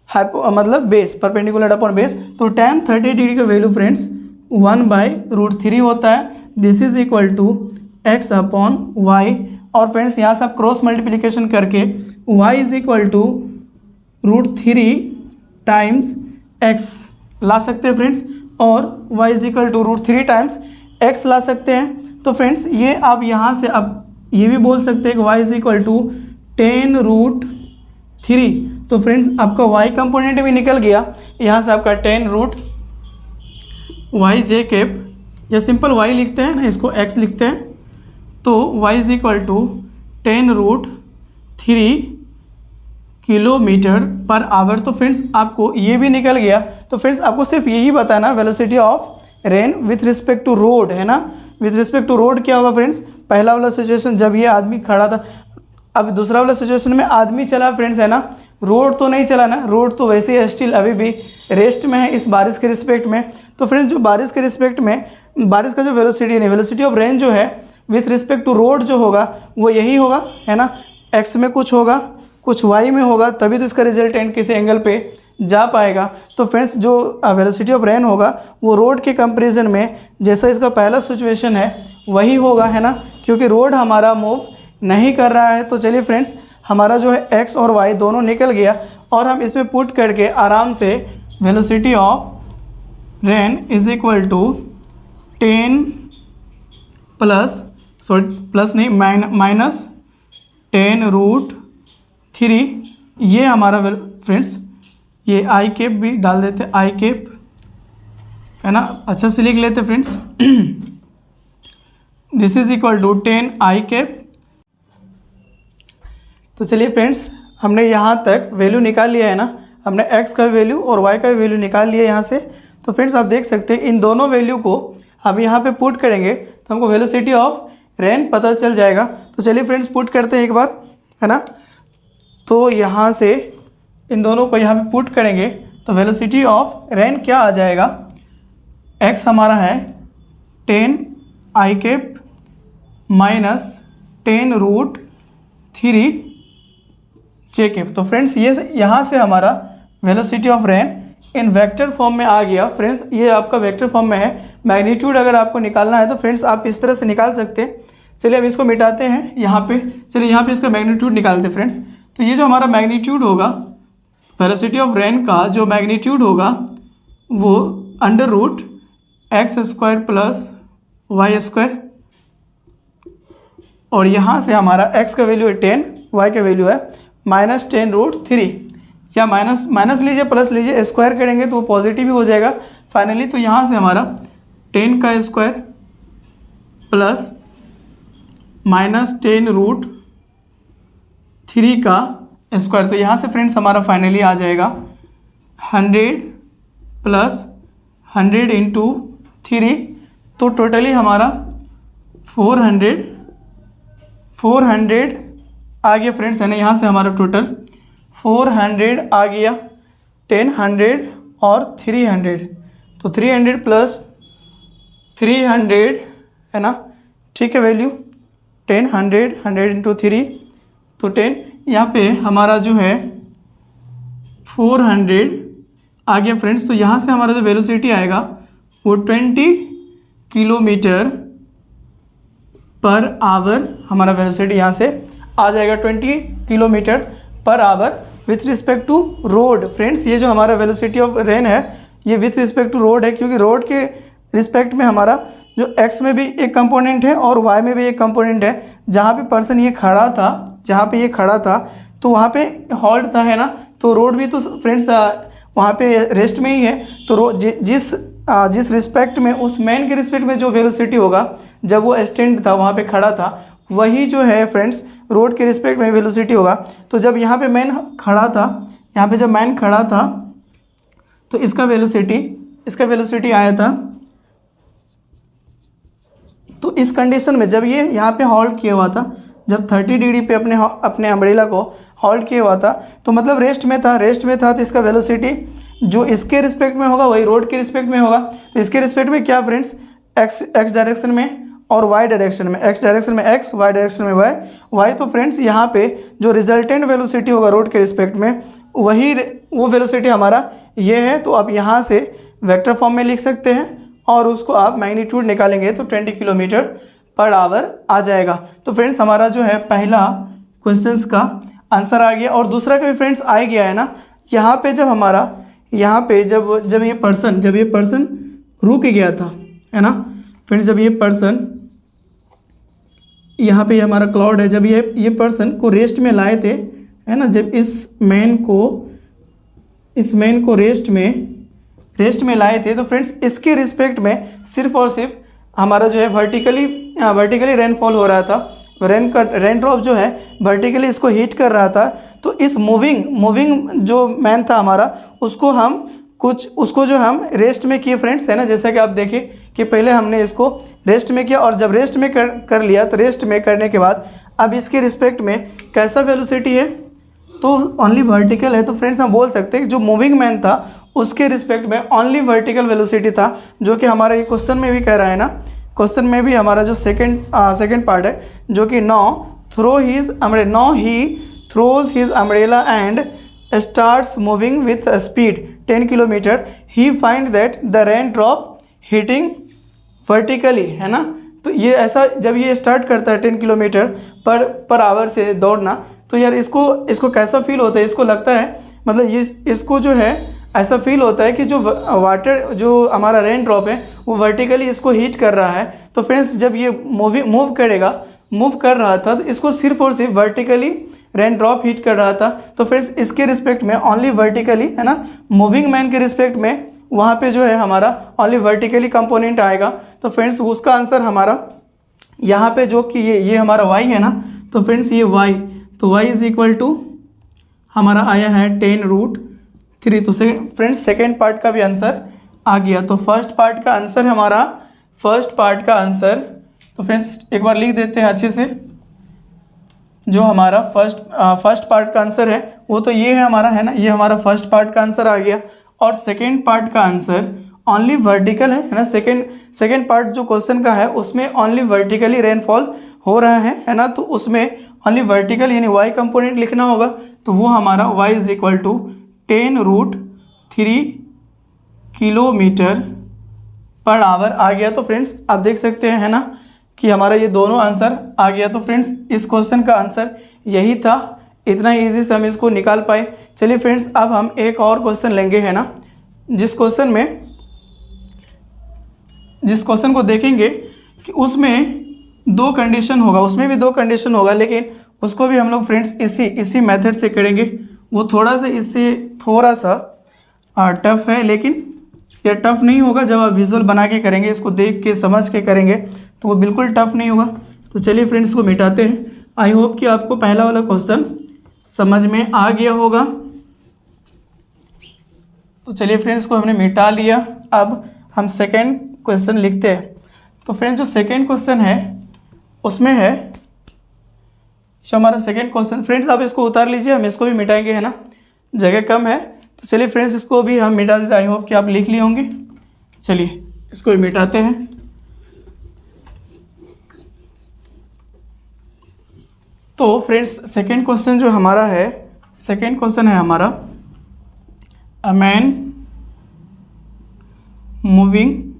मतलब बेस, परपेंडिकुलर अपॉन बेस। तो tan 30 डिग्री का वैल्यू फ्रेंड्स 1/√3 होता है। This is equal to x upon y, और फ्रेंड्स यहाँ से आप क्रॉस मल्टीप्लिकेशन करके y is equal to √3 times x ला सकते हैं फ्रेंड्स, और y is equal to √3 times x ला सकते हैं। तो फ्रेंड्स ये आप यहाँ से अब ये भी बोल सकते हैं कि y इज इक्वल टू 10√3। तो फ्रेंड्स आपका y कंपोनेंट भी निकल गया, यहाँ से आपका 10√y/, या सिंपल y लिखते हैं ना, इसको x लिखते हैं, तो y is equal to 10√3 kilometre per hour. तो फ्रेंड्स आपको ये भी निकल गया। तो फ्रेंड्स आपको सिर्फ यही बताना velocity of rain with respect to road, है ना। विथ रिस्पेक्ट टू रोड क्या होगा फ्रेंड्स, पहला वाला सिचुएशन जब ये आदमी खड़ा था, अब दूसरा वाला सिचुएशन में आदमी चला फ्रेंड्स, है ना, रोड तो नहीं चला ना, रोड तो वैसे ही स्टिल अभी भी रेस्ट में है इस बारिश के रिस्पेक्ट में। तो फ्रेंड्स जो बारिश के रिस्पेक्ट में बारिश का जो वेलोसिटी नहीं, वेलोसिटी ऑफ रेन जो है विथ रिस्पेक्ट टू रोड जो होगा वो यही होगा, है ना। एक्स में कुछ होगा, कुछ वाई में होगा, तभी तो इसका रिजल्टेंट किसी एंगल पे जा पाएगा। तो फ्रेंड्स जो वेलोसिटी ऑफ रेन होगा वो रोड के कंपैरिजन में जैसा इसका पहला सिचुएशन है वही होगा, है ना, क्योंकि रोड हमारा मूव नहीं कर रहा है। तो चलिए फ्रेंड्स हमारा जो है एक्स और वाई दोनों निकल गया, और हम इसमें पुट करके आराम से velocity of rain is equal to 10 minus 10√3, ये हमारा फ्रेंड्स, ये आई कैप भी डाल देते, आई कैप, है ना, अच्छा से लिख लेते friends. This is equal to 10 i cap. तो चलिए फ्रेंड्स हमने यहाँ तक वैल्यू निकाल लिया है ना, हमने x का वैल्यू और y का वैल्यू निकाल लिया यहाँ से। तो फ्रेंड्स आप देख सकते हैं इन दोनों वैल्यू को हम यहाँ पे पुट करेंगे तो हमको वेलोसिटी ऑफ रेन पता चल जाएगा। तो चलिए फ्रेंड्स पुट करते हैं एक बार, है ना। तो यहाँ से इन दोनों को यहाँ पे पुट करेंगे तो वेलोसिटी ऑफ रेन क्या आ जाएगा, x हमारा है 10 i cap minus 10√3 J cap. तो फ्रेंड्स ये यहाँ से हमारा velocity of rain in vector form में आ गया। फ्रेंड्स ये आपका वेक्टर फॉर्म में है। मैग्नीट्यूड अगर आपको निकालना है तो फ्रेंड्स आप इस तरह से निकाल सकते हैं। चलिए अब इसको मिटाते हैं यहाँ पे, चलिए यहाँ पे इसका मैग्नीट्यूड निकालते हैं फ्रेंड्स। तो ये जो हमारा मैग्नीट्यूड होगा वेलोसिटी ऑफ रेन का जो मैग्नीट्यूड होगा वो √x² प्लस y², और यहाँ से हमारा x का वैल्यू है 10, y का वैल्यू है माइनस 10√3, या माइनस लीजिए प्लस लीजिए, स्क्वायर करेंगे तो वो पॉजिटिव ही हो जाएगा फाइनली। तो यहाँ से हमारा 10 का स्क्वायर प्लस माइनस 10√3 का स्क्वायर। तो यहाँ से फ्रेंड्स हमारा फाइनली आ जाएगा 100 प्लस 100 इंटू 3, तो टोटली हमारा 400 आ गया फ्रेंड्स, है ना। यहाँ से हमारा टोटल 400 आ गया, 10, 100 और 300, तो 300 प्लस 300, है ना, ठीक है। वैल्यू 10, 100, 100 इंटू 3, तो 10। यहाँ पे हमारा जो है 400 आ गया फ्रेंड्स। तो यहाँ से हमारा जो वेलोसिटी आएगा वो 20 किलोमीटर पर आवर, हमारा वेलोसिटी यहाँ से आ जाएगा 20 kilometre per hour with respect to road. Friends ये जो हमारा वेलोसिटी ऑफ रेन है ये विथ रिस्पेक्ट टू रोड है, क्योंकि रोड के रिस्पेक्ट में हमारा जो एक्स में भी एक कंपोनेंट है और वाई में भी एक कंपोनेंट है। जहाँ पे पर्सन ये खड़ा था, जहाँ पे ये खड़ा था तो वहाँ पे हॉल्ट था, है ना। तो रोड भी तो फ्रेंड्स वहाँ पे रेस्ट में ही है। तो जिस रिस्पेक्ट में, उस मैन के रिस्पेक्ट में जो वेलोसिटी होगा जब वो स्टैंड था, वहाँ पे खड़ा था, वही जो है फ्रेंड्स रोड के रिस्पेक्ट में वेलोसिटी होगा। तो जब यहाँ पे मैन खड़ा था, यहाँ पे जब मैन खड़ा था तो इसका वेलोसिटी आया था। तो इस कंडीशन में जब ये यहाँ पे हॉल्ट किया हुआ था, जब 30 डिग्री पे अपने अम्ब्रेला को हॉल्ट किया हुआ था, तो मतलब रेस्ट में था तो इसका वेलोसिटी जो इसके रिस्पेक्ट में होगा वही रोड के रिस्पेक्ट में होगा। तो इसके रिस्पेक्ट में क्या फ्रेंड्स, एक्स डायरेक्शन में और वाई डायरेक्शन में, एक्स डायरेक्शन में एक्स, वाई डायरेक्शन में वाई। तो फ्रेंड्स यहाँ पे जो रिजल्टेंट वेलोसिटी होगा रोड के रिस्पेक्ट में, वो वेलोसिटी हमारा ये है। तो आप यहाँ से वेक्टर फॉर्म में लिख सकते हैं और उसको आप मैग्नीट्यूड निकालेंगे तो 20 किलोमीटर पर आवर आ जाएगा। तो फ्रेंड्स हमारा जो है पहला क्वेश्चंस का आंसर आ गया, और दूसरा का भी फ्रेंड्स आ गया, है ना। यहाँ पे जब हमारा जब ये पर्सन रुक गया था, है ना फ्रेंड्स, जब ये पर्सन यहाँ पे हमारा क्लाउड है, जब ये पर्सन को रेस्ट में लाए थे, है ना, जब इस मैन को रेस्ट में लाए थे, तो फ्रेंड्स इसके रिस्पेक्ट में सिर्फ और सिर्फ हमारा जो है वर्टिकली रेनफॉल हो रहा था। रेन ड्रॉप जो है वर्टिकली इसको हीट कर रहा था। तो इस मूविंग जो मैन था हमारा, उसको जो हम रेस्ट में किए फ्रेंड्स, है ना। जैसा कि आप देखिए कि पहले हमने इसको रेस्ट में किया, और जब रेस्ट में कर लिया तो रेस्ट में करने के बाद अब इसके रिस्पेक्ट में कैसा वेलोसिटी है, तो ओनली वर्टिकल है। तो फ्रेंड्स हम बोल सकते हैं कि जो मूविंग मैन था उसके रिस्पेक्ट में ओनली वर्टिकल वेलोसिटी था, जो कि हमारा ये क्वेश्चन में भी कह रहा है ना। क्वेश्चन में भी हमारा जो सेकंड पार्ट है, जो कि now he throws his umbrella and starts moving with speed 10 kilometre, he find that the rain drop hitting vertically, है ना। तो ये ऐसा जब ये स्टार्ट करता है 10 किलोमीटर पर आवर से दौड़ना, तो यार इसको कैसा फील होता है, इसको लगता है, मतलब इसको जो है ऐसा फील होता है कि जो वाटर, जो हमारा रेन ड्रॉप है वो वर्टिकली इसको हीट कर रहा है। तो फ्रेंड्स जब ये मूव कर रहा था तो इसको सिर्फ और सिर्फ वर्टिकली रेन ड्रॉप हीट कर रहा था। तो फ्रेंड्स इसके रिस्पेक्ट में ओनली वर्टिकली, है ना, मूविंग मैन के रिस्पेक्ट में वहाँ पे जो है हमारा ओनली वर्टिकली कंपोनेंट आएगा। तो फ्रेंड्स उसका आंसर हमारा यहाँ पे जो कि ये हमारा y है ना, तो फ्रेंड्स ये y, तो y इज इक्वल टू हमारा आया है 10√3। तो फ्रेंड्स सेकेंड पार्ट का भी आंसर आ गया। तो फर्स्ट पार्ट का आंसर तो फ्रेंड्स एक बार लिख देते हैं अच्छे से। जो हमारा फर्स्ट पार्ट का आंसर है वो तो ये है हमारा, है ना, ये हमारा फर्स्ट पार्ट का आंसर आ गया। और सेकेंड पार्ट का आंसर ओनली वर्टिकल है ना। सेकेंड पार्ट जो क्वेश्चन का है उसमें ओनली वर्टिकली रेनफॉल हो रहा है ना। तो उसमें ओनली वर्टिकल यानी y कंपोनेंट लिखना होगा। तो वो हमारा y is equal to 10√3 kilometre per hour आ गया। तो फ्रेंड्स आप देख सकते हैं, है ना, कि हमारा ये दोनों आंसर आ गया। तो फ्रेंड्स इस क्वेश्चन का आंसर यही था, इतना ही ईजी से हम इसको निकाल पाए। चलिए फ्रेंड्स अब हम एक और क्वेश्चन लेंगे, है ना, जिस क्वेश्चन को देखेंगे कि उसमें दो कंडीशन होगा, लेकिन उसको भी हम लोग फ्रेंड्स इसी मेथड से करेंगे। वो थोड़ा सा टफ है, लेकिन यह टफ नहीं होगा जब आप विजुअल बना के करेंगे, इसको देख के समझ के करेंगे तो वो बिल्कुल टफ नहीं होगा। तो चलिए फ्रेंड्स को मिटाते हैं। आई होप कि आपको पहला वाला क्वेश्चन समझ में आ गया होगा। तो चलिए फ्रेंड्स, को हमने मिटा लिया। अब हम सेकेंड क्वेश्चन लिखते हैं। तो फ्रेंड्स, जो सेकेंड क्वेश्चन है उसमें है, जो हमारा सेकेंड क्वेश्चन, फ्रेंड्स आप इसको उतार लीजिए, हम इसको भी मिटाएंगे, है ना, जगह कम है। तो चलिए फ्रेंड्स, इसको भी हम मिटा देते। आई होप कि आप लिख लिए होंगे। चलिए इसको भी मिटाते हैं। तो फ्रेंड्स, सेकेंड क्वेश्चन जो हमारा है, सेकेंड क्वेश्चन है हमारा, अ man moving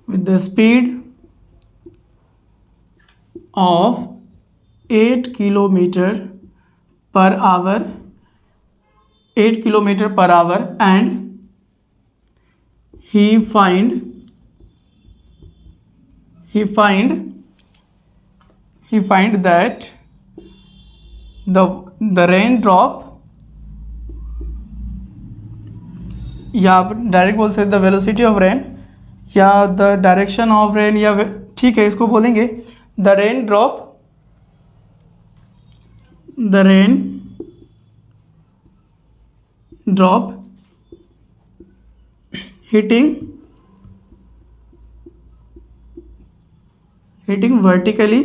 with the speed of 8 kilometer per hour, 8 kilometer per hour, and he find that the raindrop, या आप डायरेक्ट बोल सकते द वेलोसिटी ऑफ रेन, या द डायरेक्शन ऑफ रेन, या ठीक है इसको बोलेंगे the rain drop hitting vertically,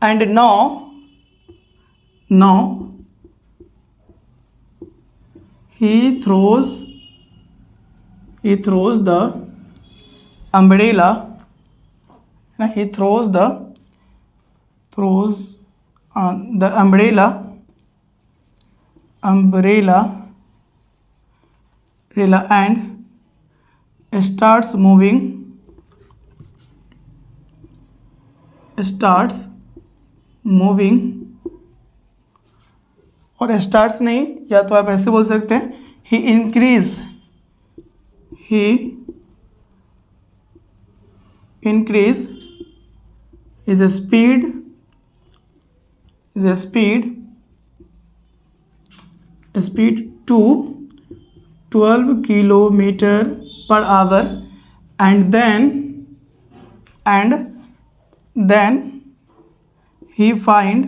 and now he throws the umbrella, he throws the umbrella and starts moving और स्टार्ट्स नहीं, या तो आप ऐसे बोल सकते हैं ही increase is a speed to 12 kilometer per hour, and then he find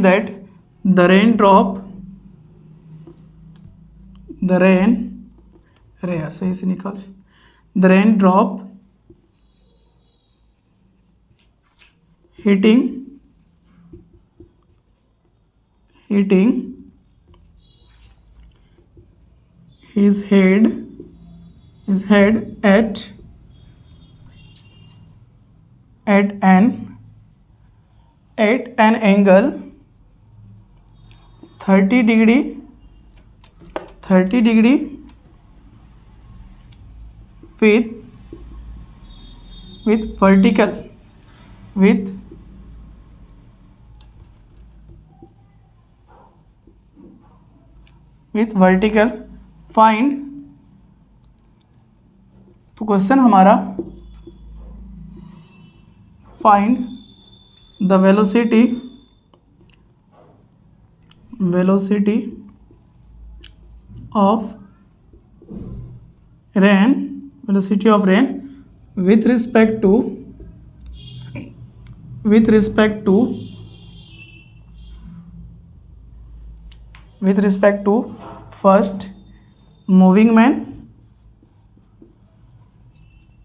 that the raindrop, अरे यार सही से निकाल, the raindrop hitting his head at an angle 30 degree with vertical find, तो क्वेश्चन हमारा find the velocity of rain with respect to first moving man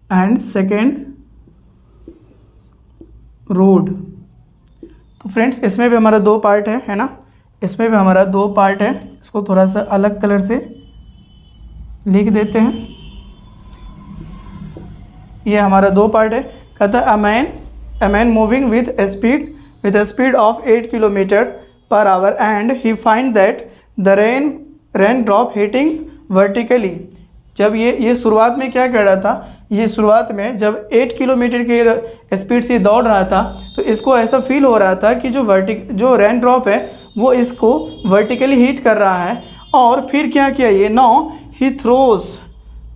and second road. तो friends, इसमें भी हमारा दो पार्ट है ना, इसमें भी हमारा दो पार्ट है। इसको थोड़ा सा अलग कलर से लिख देते हैं। ये हमारा दो पार्ट है। कहता है a man moving with a speed of 8 kilometre per hour and he find that the rain drop hitting vertically. जब ये शुरुआत में क्या कर रहा था, ये शुरुआत में जब 8 किलोमीटर के स्पीड से दौड़ रहा था, तो इसको ऐसा फील हो रहा था कि जो रेन ड्रॉप है वो इसको वर्टिकली हीट कर रहा है। और फिर क्या किया ये, now he throws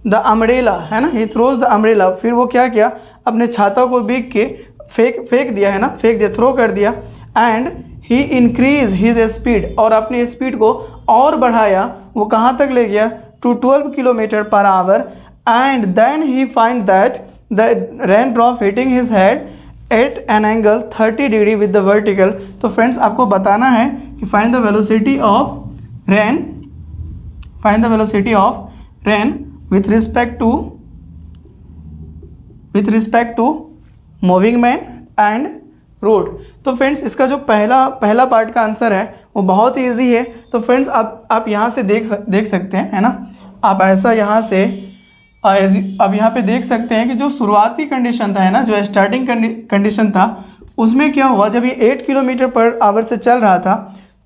the umbrella, है ना, ही थ्रोज द अम्ब्रेला। फिर वो क्या किया, अपने छाता को भीग के फेंक दिया, है ना, फेंक दिया, थ्रो कर दिया। And he increase his speed, और अपनी स्पीड को और बढ़ाया, वो कहाँ तक ले गया, to 12 kilometre per hour, and then he find that the rain drop hitting his head at an angle 30 degree with the vertical. तो फ्रेंड्स आपको बताना है कि find the velocity of rain, find the velocity of rain with respect to moving man and road. तो friends इसका जो पहला part का आंसर है वो बहुत ही ईजी है। तो फ्रेंड्स आप यहाँ से देख सकते हैं, है ना, आप ऐसा यहाँ से अब यहाँ पे देख सकते हैं कि जो शुरुआती कंडीशन था, है ना, जो स्टार्टिंग कंडीशन था, उसमें क्या हुआ, जब ये 8 किलोमीटर पर आवर से चल रहा था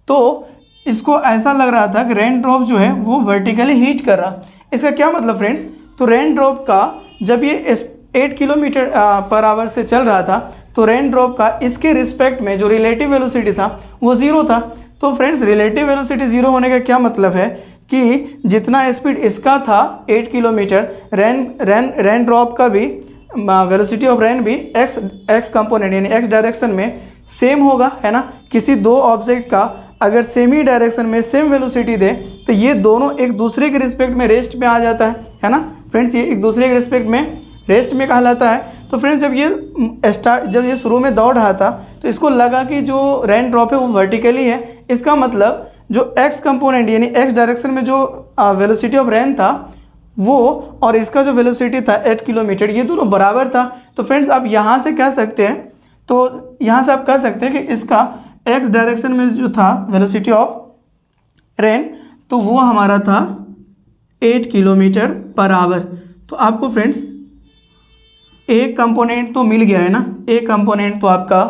तो इसको ऐसा लग रहा था कि रेन ड्रॉप जो है वो वर्टिकली हीट कर रहा। इसका क्या मतलब फ्रेंड्स, तो रेन ड्रॉप का जब ये 8 किलोमीटर पर आवर से चल रहा था तो रेन ड्रॉप का इसके रिस्पेक्ट में जो रिलेटिव वेलोसिटी था वो ज़ीरो था। तो फ्रेंड्स रिलेटिव वेलोसिटी ज़ीरो होने का क्या मतलब है कि जितना स्पीड इसका था 8 किलोमीटर, रेन ड्रॉप का भी वेलोसिटी ऑफ रेन भी एक्स कंपोनेंट यानी एक्स डायरेक्शन में सेम होगा, है ना। किसी दो ऑब्जेक्ट का अगर सेम ही डायरेक्शन में सेम वेलोसिटी दे तो ये दोनों एक दूसरे के रिस्पेक्ट में रेस्ट में आ जाता है ना फ्रेंड्स, ये एक दूसरे के रिस्पेक्ट में रेस्ट में कहलाता है। तो फ्रेंड्स जब ये शुरू में दौड़ रहा था तो इसको लगा कि जो रेन ड्रॉप है वो वर्टिकली है, इसका मतलब जो एक्स कंपोनेंट यानी एक्स डायरेक्शन में जो वेलोसिटी ऑफ रेन था वो और इसका जो वेलोसिटी था 8 किलोमीटर, ये दोनों बराबर था। तो फ्रेंड्स आप यहाँ से कह सकते हैं, तो यहाँ से आप कह सकते हैं कि इसका एक्स डायरेक्शन में जो था वेलोसिटी ऑफ रेन तो वो हमारा था 8 किलोमीटर पर आवर। तो आपको फ्रेंड्स एक कंपोनेंट तो मिल गया है ना, एक कंपोनेंट तो आपका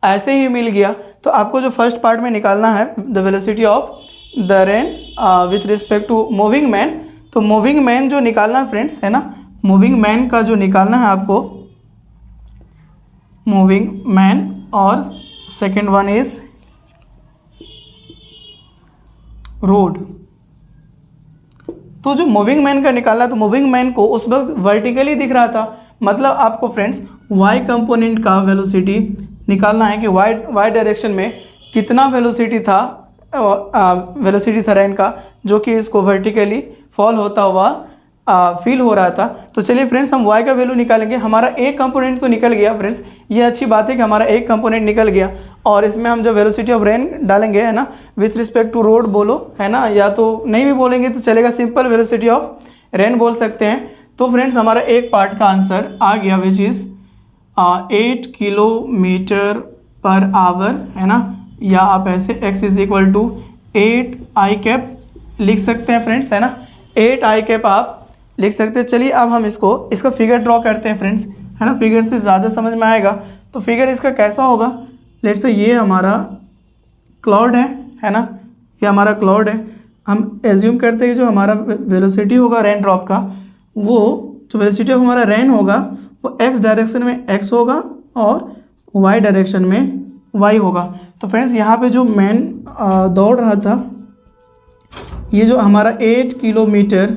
ऐसे ही मिल गया। तो आपको जो फर्स्ट पार्ट में निकालना है the velocity of the rain with respect to moving man, तो मूविंग मैन जो निकालना है फ्रेंड्स, है ना, मूविंग मैन का जो निकालना है आपको, मूविंग मैन, और सेकेंड वन इज रोड। तो जो मूविंग मैन का निकाला तो मूविंग मैन को उस वक्त वर्टिकली दिख रहा था, मतलब आपको फ्रेंड्स वाई कंपोनेंट का वेलोसिटी निकालना है कि वाई डायरेक्शन में कितना वेलोसिटी था रेन का जो कि इसको वर्टिकली फॉल होता हुआ फील हो रहा था। तो चलिए फ्रेंड्स हम y का वैल्यू निकालेंगे। हमारा एक कंपोनेंट तो निकल गया फ्रेंड्स, ये अच्छी बात है कि हमारा एक कंपोनेंट निकल गया, और इसमें हम जो वेलोसिटी ऑफ रेन डालेंगे, है ना, विथ रिस्पेक्ट टू रोड बोलो, है ना, या तो नहीं भी बोलेंगे तो चलेगा, सिंपल वेलोसिटी ऑफ रेन बोल सकते हैं। तो फ्रेंड्स हमारा एक पार्ट का आंसर आ गया which is 8 kilometre per hour, है ना, या आप ऐसे x is equal to 8 i cap लिख सकते हैं फ्रेंड्स, है ना, 8 आई कैप आप लिख सकते हैं। चलिए अब हम इसका फिगर ड्रॉ करते हैं फ्रेंड्स, है ना, फिगर से ज़्यादा समझ में आएगा। तो फिगर इसका कैसा होगा, लेट्स से ये हमारा क्लाउड है ना, ये हमारा क्लाउड है। हम एज्यूम करते हैं कि जो हमारा वेलोसिटी होगा रेन ड्रॉप का, वो जो वेलोसिटी ऑफ हमारा रेन होगा वो एक्स डायरेक्शन में एक्स होगा और वाई डायरेक्शन में वाई होगा। तो फ्रेंड्स यहाँ पे जो मैन दौड़ रहा था, ये जो हमारा 8 किलोमीटर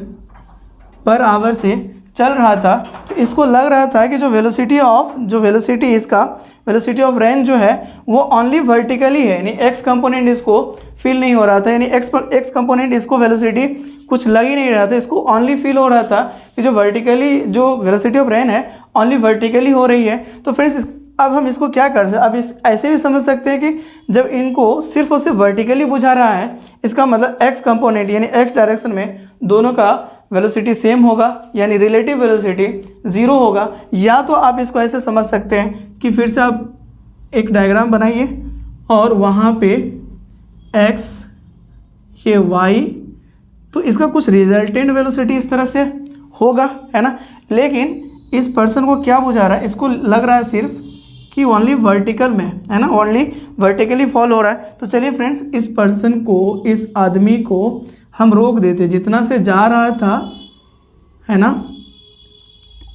पर आवर से चल रहा था, तो इसको लग रहा था कि जो वेलोसिटी ऑफ रेन जो है वो ओनली वर्टिकली है, यानी एक्स कंपोनेंट इसको फील नहीं हो रहा था, यानी एक्स कंपोनेंट इसको वेलोसिटी कुछ लग ही नहीं रहा था, इसको ओनली फील हो रहा था कि जो वेलोसिटी ऑफ रेन है ओनली वर्टिकली हो रही है। तो फ्रेंड्स अब हम इसको क्या कर सकते हैं, अब ऐसे भी समझ सकते हैं कि जब इनको सिर्फ और सिर्फ वर्टिकली बुझा रहा है, इसका मतलब एक्स कंपोनेंट यानी एक्स डायरेक्शन में दोनों का वेलोसिटी सेम होगा, यानी रिलेटिव वेलोसिटी ज़ीरो होगा। या तो आप इसको ऐसे समझ सकते हैं कि फिर से आप एक डायग्राम बनाइए और वहाँ पे एक्स ये वाई, तो इसका कुछ रिजल्टेंट वेलोसिटी इस तरह से होगा, है ना। लेकिन इस पर्सन को क्या बुझा रहा है, इसको लग रहा है सिर्फ कि ओनली वर्टिकल में, है ना, ओनली वर्टिकली फॉल हो रहा है। तो चलिए फ्रेंड्स इस पर्सन को, इस आदमी को हम रोक देते, जितना से जा रहा था, है ना,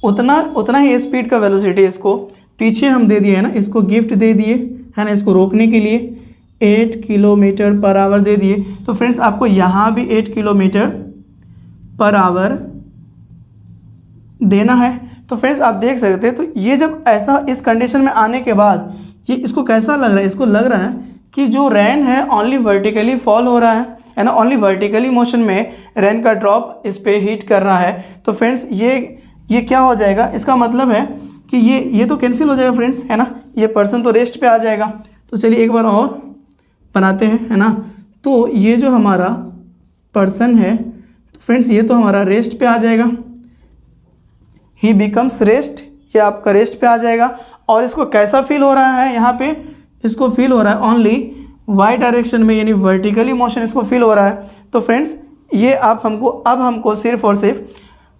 उतना ही स्पीड का वेलोसिटी इसको पीछे हम दे दिए, है ना, इसको गिफ्ट दे दिए, है ना, इसको रोकने के लिए 8 किलोमीटर पर आवर दे दिए। तो फ्रेंड्स आपको यहाँ भी 8 किलोमीटर पर आवर देना है। तो फ्रेंड्स आप देख सकते हैं, तो ये जब ऐसा इस कंडीशन में आने के बाद ये इसको कैसा लग रहा है, इसको लग रहा है कि जो रैन है ओनली वर्टिकली फॉल हो रहा है ना, ओनली वर्टिकली मोशन में रैन का ड्रॉप इस पे हिट कर रहा है। तो फ्रेंड्स ये क्या हो जाएगा, इसका मतलब है कि ये तो कैंसिल हो जाएगा फ्रेंड्स, है ना, ये पर्सन तो रेस्ट पे आ जाएगा। तो चलिए एक बार और बनाते हैं, है ना। तो ये जो हमारा पर्सन है तो फ्रेंड्स ये तो हमारा रेस्ट पे आ जाएगा, ही बिकम्स रेस्ट, ये आपका रेस्ट पे आ जाएगा। और इसको कैसा फील हो रहा है यहाँ पे, इसको फील हो रहा है ओनली वाई डायरेक्शन में, यानी वर्टिकली मोशन इसको फील हो रहा है। तो फ्रेंड्स ये अब हमको सिर्फ और सिर्फ,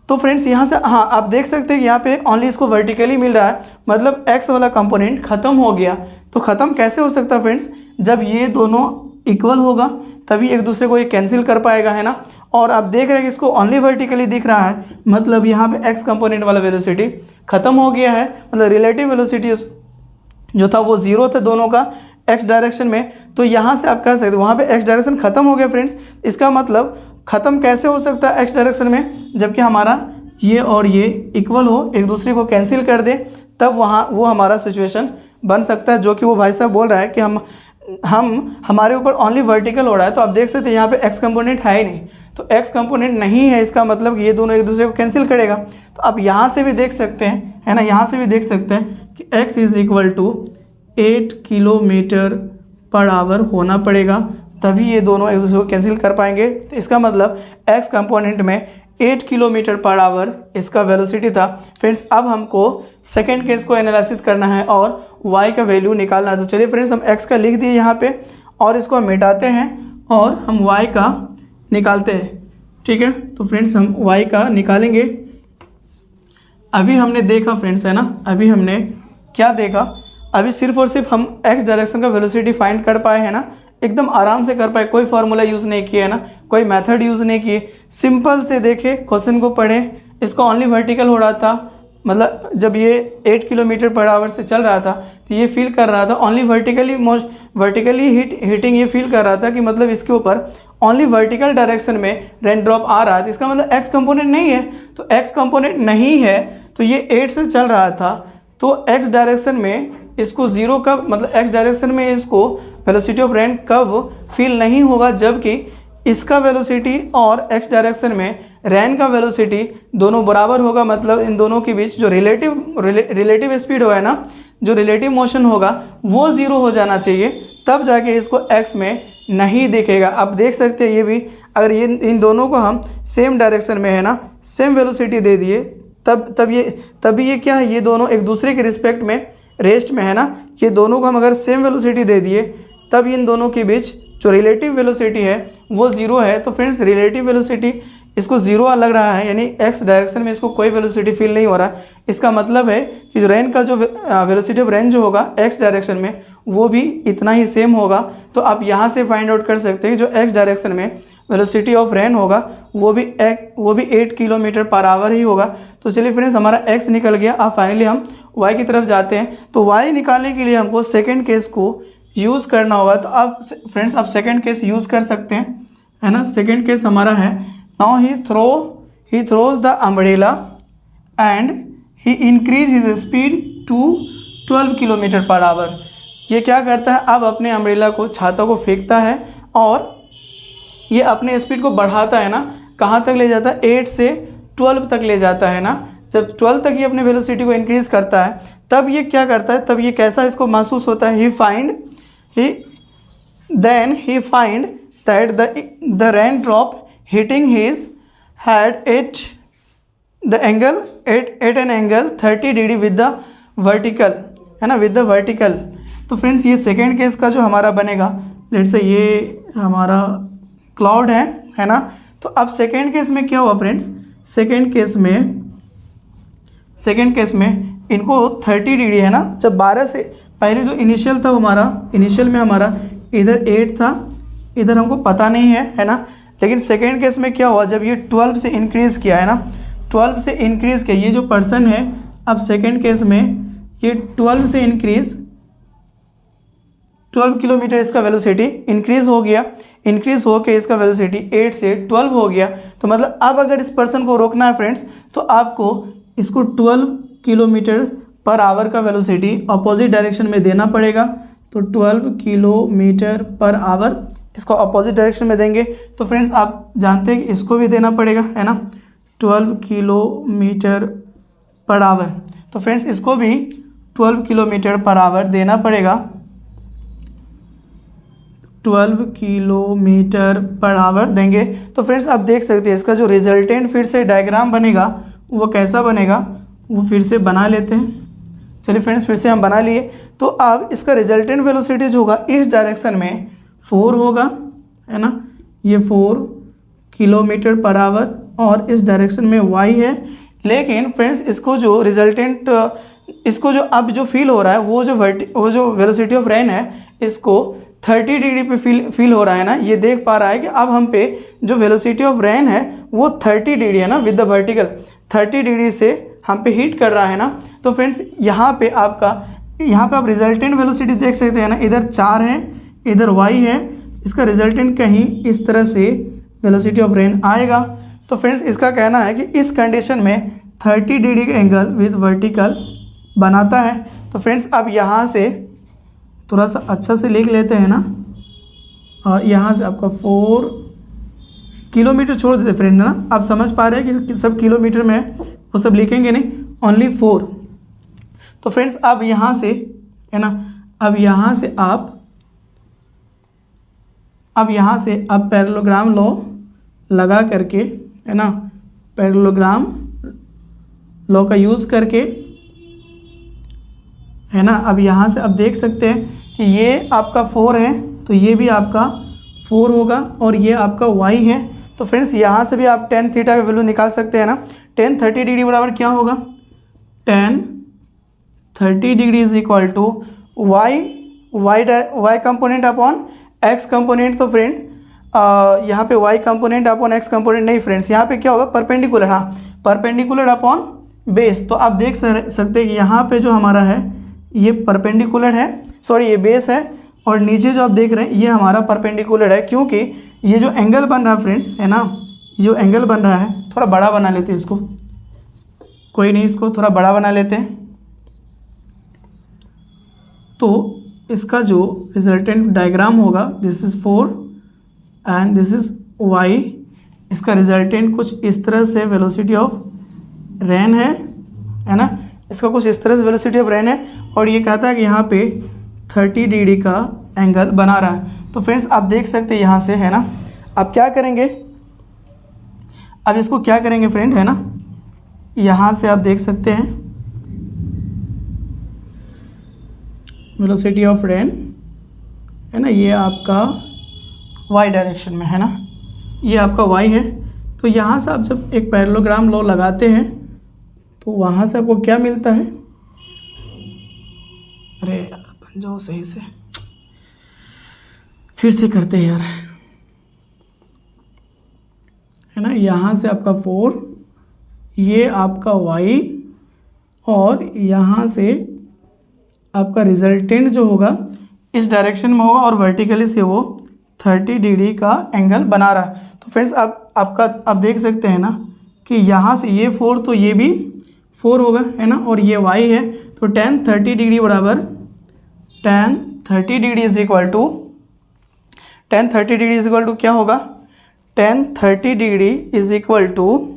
तो फ्रेंड्स यहाँ से हाँ आप देख सकते हैं कि यहाँ पे ओनली इसको वर्टिकली मिल रहा है, मतलब एक्स वाला कंपोनेंट ख़त्म हो गया। तो ख़त्म कैसे हो सकता है फ्रेंड्स, जब ये दोनों इक्वल होगा तभी एक दूसरे को ये कैंसिल कर पाएगा, है ना। और आप देख रहे हैं कि इसको ओनली वर्टिकली दिख रहा है, मतलब यहाँ पे एक्स कंपोनेंट वाला वेलोसिटी ख़त्म हो गया है, मतलब रिलेटिव वेलोसिटी जो था वो ज़ीरो था दोनों का एक्स डायरेक्शन में। तो यहाँ से आप कह सकते हो वहाँ पे एक्स डायरेक्शन ख़त्म हो गया फ्रेंड्स। इसका मतलब ख़त्म कैसे हो सकता है एक्स डायरेक्शन में, जबकि हमारा ये और ये इक्वल हो, एक दूसरे को कैंसिल कर दे, तब वहाँ वो हमारा सिचुएशन बन सकता है, जो कि वो भाई साहब बोल रहा है कि हमारे ऊपर ओनली वर्टिकल हो रहा है। तो आप देख सकते हैं यहाँ पे एक्स कंपोनेंट है ही नहीं, तो एक्स कंपोनेंट नहीं है, इसका मतलब कि ये दोनों एक दूसरे को कैंसिल करेगा। तो आप यहाँ से भी देख सकते हैं, है ना, यहाँ से भी देख सकते हैं कि x is equal to 8 kilometre per hour होना पड़ेगा, तभी ये दोनों एक दूसरे को कैंसिल कर पाएंगे। तो इसका मतलब एक्स कंपोनेंट में 8 किलोमीटर पर आवर इसका वेलोसिटी था। फ्रेंड्स अब हमको सेकेंड केस को एनालिसिस करना है और y का वैल्यू निकालना है। तो चलिए फ्रेंड्स हम x का लिख दिए यहाँ पे और इसको हम मिटाते हैं और हम y का निकालते हैं, ठीक है। तो फ्रेंड्स हम y का निकालेंगे। अभी हमने देखा फ्रेंड्स, है ना, अभी हमने क्या देखा, अभी सिर्फ और सिर्फ हम x डायरेक्शन का वेलोसिटी फाइंड कर पाए, है ना, एकदम आराम से कर पाए, कोई फार्मूला यूज़ नहीं किया, है ना, कोई मेथड यूज़ नहीं किए, सिंपल से देखे क्वेश्चन को पढ़े, इसको ओनली वर्टिकल हो रहा था, मतलब जब ये 8 किलोमीटर पर आवर से चल रहा था तो ये फील कर रहा था ओनली वर्टिकली हिटिंग, ये फील कर रहा था कि मतलब इसके ऊपर ओनली वर्टिकल डायरेक्शन में रेन ड्रॉप आ रहा था। इसका मतलब एक्स कंपोनेंट नहीं है, तो एक्स कंपोनेंट नहीं है तो ये 8 से चल रहा था, तो एक्स डायरेक्शन में इसको ज़ीरो कब, मतलब एक्स डायरेक्शन में इसको वेलोसिटी ऑफ रेन कब फील नहीं होगा, जबकि इसका वेलोसिटी और एक्स डायरेक्शन में रैन का वेलोसिटी दोनों बराबर होगा, मतलब इन दोनों के बीच जो रिलेटिव स्पीड होगा ना, जो रिलेटिव मोशन होगा वो ज़ीरो हो जाना चाहिए, तब जाके इसको एक्स में नहीं दिखेगा। आप देख सकते हैं ये भी, अगर ये इन दोनों को हम सेम डायरेक्शन में, है ना, सेम वेलोसिटी दे दिए, तभी ये क्या है, ये दोनों एक दूसरे के रिस्पेक्ट में रेस्ट में, है ना, ये दोनों को हम अगर सेम वेलोसिटी दे दिए तब इन दोनों के बीच जो रिलेटिव वेलोसिटी है वो ज़ीरो है। तो फ्रेंड्स रिलेटिव वेलोसिटी इसको ज़ीरो लग रहा है, यानी एक्स डायरेक्शन में इसको कोई वेलोसिटी फील नहीं हो रहा। इसका मतलब है कि जो रेन का जो वेलोसिटी ऑफ रेन जो होगा एक्स डायरेक्शन में वो भी इतना ही सेम होगा। तो आप यहाँ से फाइंड आउट कर सकते हैं कि जो एक्स डायरेक्शन में वेलोसिटी ऑफ रेन होगा वो भी 8 किलोमीटर पर आवर ही होगा। तो चलिए फ्रेंड्स हमारा एक्स निकल गया। अब फाइनली हम वाई की तरफ जाते हैं। तो वाई निकालने के लिए हमको सेकेंड केस को यूज़ करना होगा। तो अब फ्रेंड्स आप सेकेंड केस यूज़ कर सकते हैं, है ना। सेकेंड केस हमारा है, now he throws the umbrella and he increase his speed to 12 kilometre per hour. ये क्या करता है, अब अपने अम्ब्रेला को, छाता को फेंकता है और ये अपने स्पीड को बढ़ाता है ना, कहाँ तक ले जाता है, 8 से 12 तक ले जाता है ना। जब 12 तक ये अपने वेलोसिटी को इंक्रीज करता है तब ये क्या करता है, तब ये कैसा इसको महसूस होता है, then he find that the raindrop hitting his head at an angle 30 degree with the vertical, है ना, with the vertical। तो फ्रेंड्स ये सेकेंड केस का जो हमारा बनेगा, लेट्स से ये हमारा क्लाउड है ना। तो अब सेकेंड केस में क्या हुआ फ्रेंड्स, सेकेंड केस में इनको 30 डिग्री, है ना, जब 12 से पहले जो इनिशियल था हमारा, इनिशियल में हमारा इधर 8 था, इधर हमको पता नहीं है ना। लेकिन सेकेंड केस में क्या हुआ, जब ये 12 से इंक्रीज़ किया, है ना, 12 से इंक्रीज़ किया, ये जो पर्सन है अब सेकेंड केस में ये 12 से इंक्रीज़ 12 किलोमीटर इसका वेलोसिटी इंक्रीज़ हो गया, इंक्रीज़ हो के इसका वेलोसिटी 8 से 12 हो गया। तो मतलब अब अगर इस पर्सन को रोकना है फ्रेंड्स, तो आपको इसको 12 किलोमीटर पर आवर का वेलोसिटी अपोजिट डायरेक्शन में देना पड़ेगा, तो 12 किलोमीटर पर आवर, इसको अपोजिट डायरेक्शन में देंगे तो फ्रेंड्स आप जानते हैं कि इसको भी देना पड़ेगा, है ना, 12 किलोमीटर पर आवर। तो फ्रेंड्स इसको भी 12 किलोमीटर पर आवर देना पड़ेगा, 12 किलोमीटर पर आवर देंगे। तो फ्रेंड्स आप देख सकते हैं इसका जो रिजल्टेंट फिर से डायग्राम बनेगा वो कैसा बनेगा, वो फिर से बना लेते हैं। चलिए फ्रेंड्स फिर से हम बना लिए। तो अब इसका रिजल्टेंट वेलोसिटी जो होगा इस डायरेक्शन में 4 होगा, है ना, ये 4 किलोमीटर पर आवर, और इस डायरेक्शन में y है। लेकिन फ्रेंड्स इसको जो रिजल्टेंट, इसको जो अब जो फील हो रहा है वो जो वेलोसिटी ऑफ रेन है इसको 30 डिग्री पे फील हो रहा है ना, ये देख पा रहा है कि अब हम पे जो वेलोसिटी ऑफ रेन है वो 30 डिग्री है ना, विद द वर्टिकल 30 डिग्री से हम पे हिट कर रहा है ना। तो फ्रेंड्स यहाँ पे आप रिजल्टेंट वेलोसिटी देख सकते हैं ना, इधर 4 है, इधर y है, इसका रिजल्टेंट कहीं इस तरह से वेलोसिटी ऑफ रेन आएगा। तो फ्रेंड्स इसका कहना है कि इस कंडीशन में 30 डिग्री का एंगल विद वर्टिकल बनाता है। तो फ्रेंड्स अब यहाँ से थोड़ा सा अच्छा से लिख लेते हैं ना, और यहाँ से आपका 4 किलोमीटर छोड़ देते फ्रेंड ना, आप समझ पा रहे हैं कि सब किलोमीटर में है, वो सब लिखेंगे नहीं, ओनली 4। तो फ्रेंड्स अब यहाँ से, है ना, अब यहाँ से आप पैरेललोग्राम लॉ लगा करके, है ना, पैरेललोग्राम लॉ का यूज़ करके, है ना, अब यहाँ से आप देख सकते हैं कि ये आपका 4 है तो ये भी आपका 4 होगा, और ये आपका y है। तो फ्रेंड्स यहाँ से भी आप tan थीटा का वैल्यू निकाल सकते हैं ना, tan 30 डिग्री बराबर क्या होगा, tan 30 degree is equal to y component upon x component. तो फ्रेंड यहाँ पे y component upon x component नहीं फ्रेंड्स, यहाँ पे क्या होगा, परपेंडिकुलर, हाँ, परपेंडिकुलर अपॉन बेस। तो आप देख सकते हैं कि यहाँ पे जो हमारा है ये परपेंडिकुलर है, सॉरी ये बेस है, और नीचे जो आप देख रहे हैं ये हमारा परपेंडिकुलर है, क्योंकि ये जो एंगल बन रहा है फ्रेंड्स, है ना, जो एंगल बन रहा है, थोड़ा बड़ा बना लेते हैं इसको, कोई नहीं, इसको थोड़ा बड़ा बना लेते हैं। तो इसका जो रिजल्टेंट डायग्राम होगा, this is 4 and this is y, इसका रिजल्टेंट कुछ इस तरह से वेलोसिटी ऑफ रेन है ना, इसका कुछ इस तरह से वेलोसिटी ऑफ रेन है, और ये कहता है कि यहाँ पे 30 डिग्री का एंगल बना रहा है। तो फ्रेंड्स आप देख सकते हैं यहाँ से, है ना, अब क्या करेंगे, अब इसको क्या करेंगे फ्रेंड, है ना, यहाँ से आप देख सकते हैं वेलोसिटी ऑफ रेन, है ना, ये आपका y डायरेक्शन में है ना, ये आपका y है। तो यहाँ से आप जब एक पैरेललोग्राम लॉ लगाते हैं तो वहाँ से आपको क्या मिलता है, अरे यार बन जाओ सही से, फिर से करते हैं यार, है ना, यहाँ से आपका 4, ये आपका y, और यहाँ से आपका रिजल्टेंट जो होगा इस डायरेक्शन में होगा, और वर्टिकली से वो 30 डिग्री का एंगल बना रहा है। तो फ्रेंड्स आप देख सकते हैं ना कि यहाँ से ये 4 तो ये भी 4 होगा, है ना, और ये y है, तो tan 30 डिग्री बराबर tan 30 degree is equal to क्या होगा, tan 30 degree is equal to,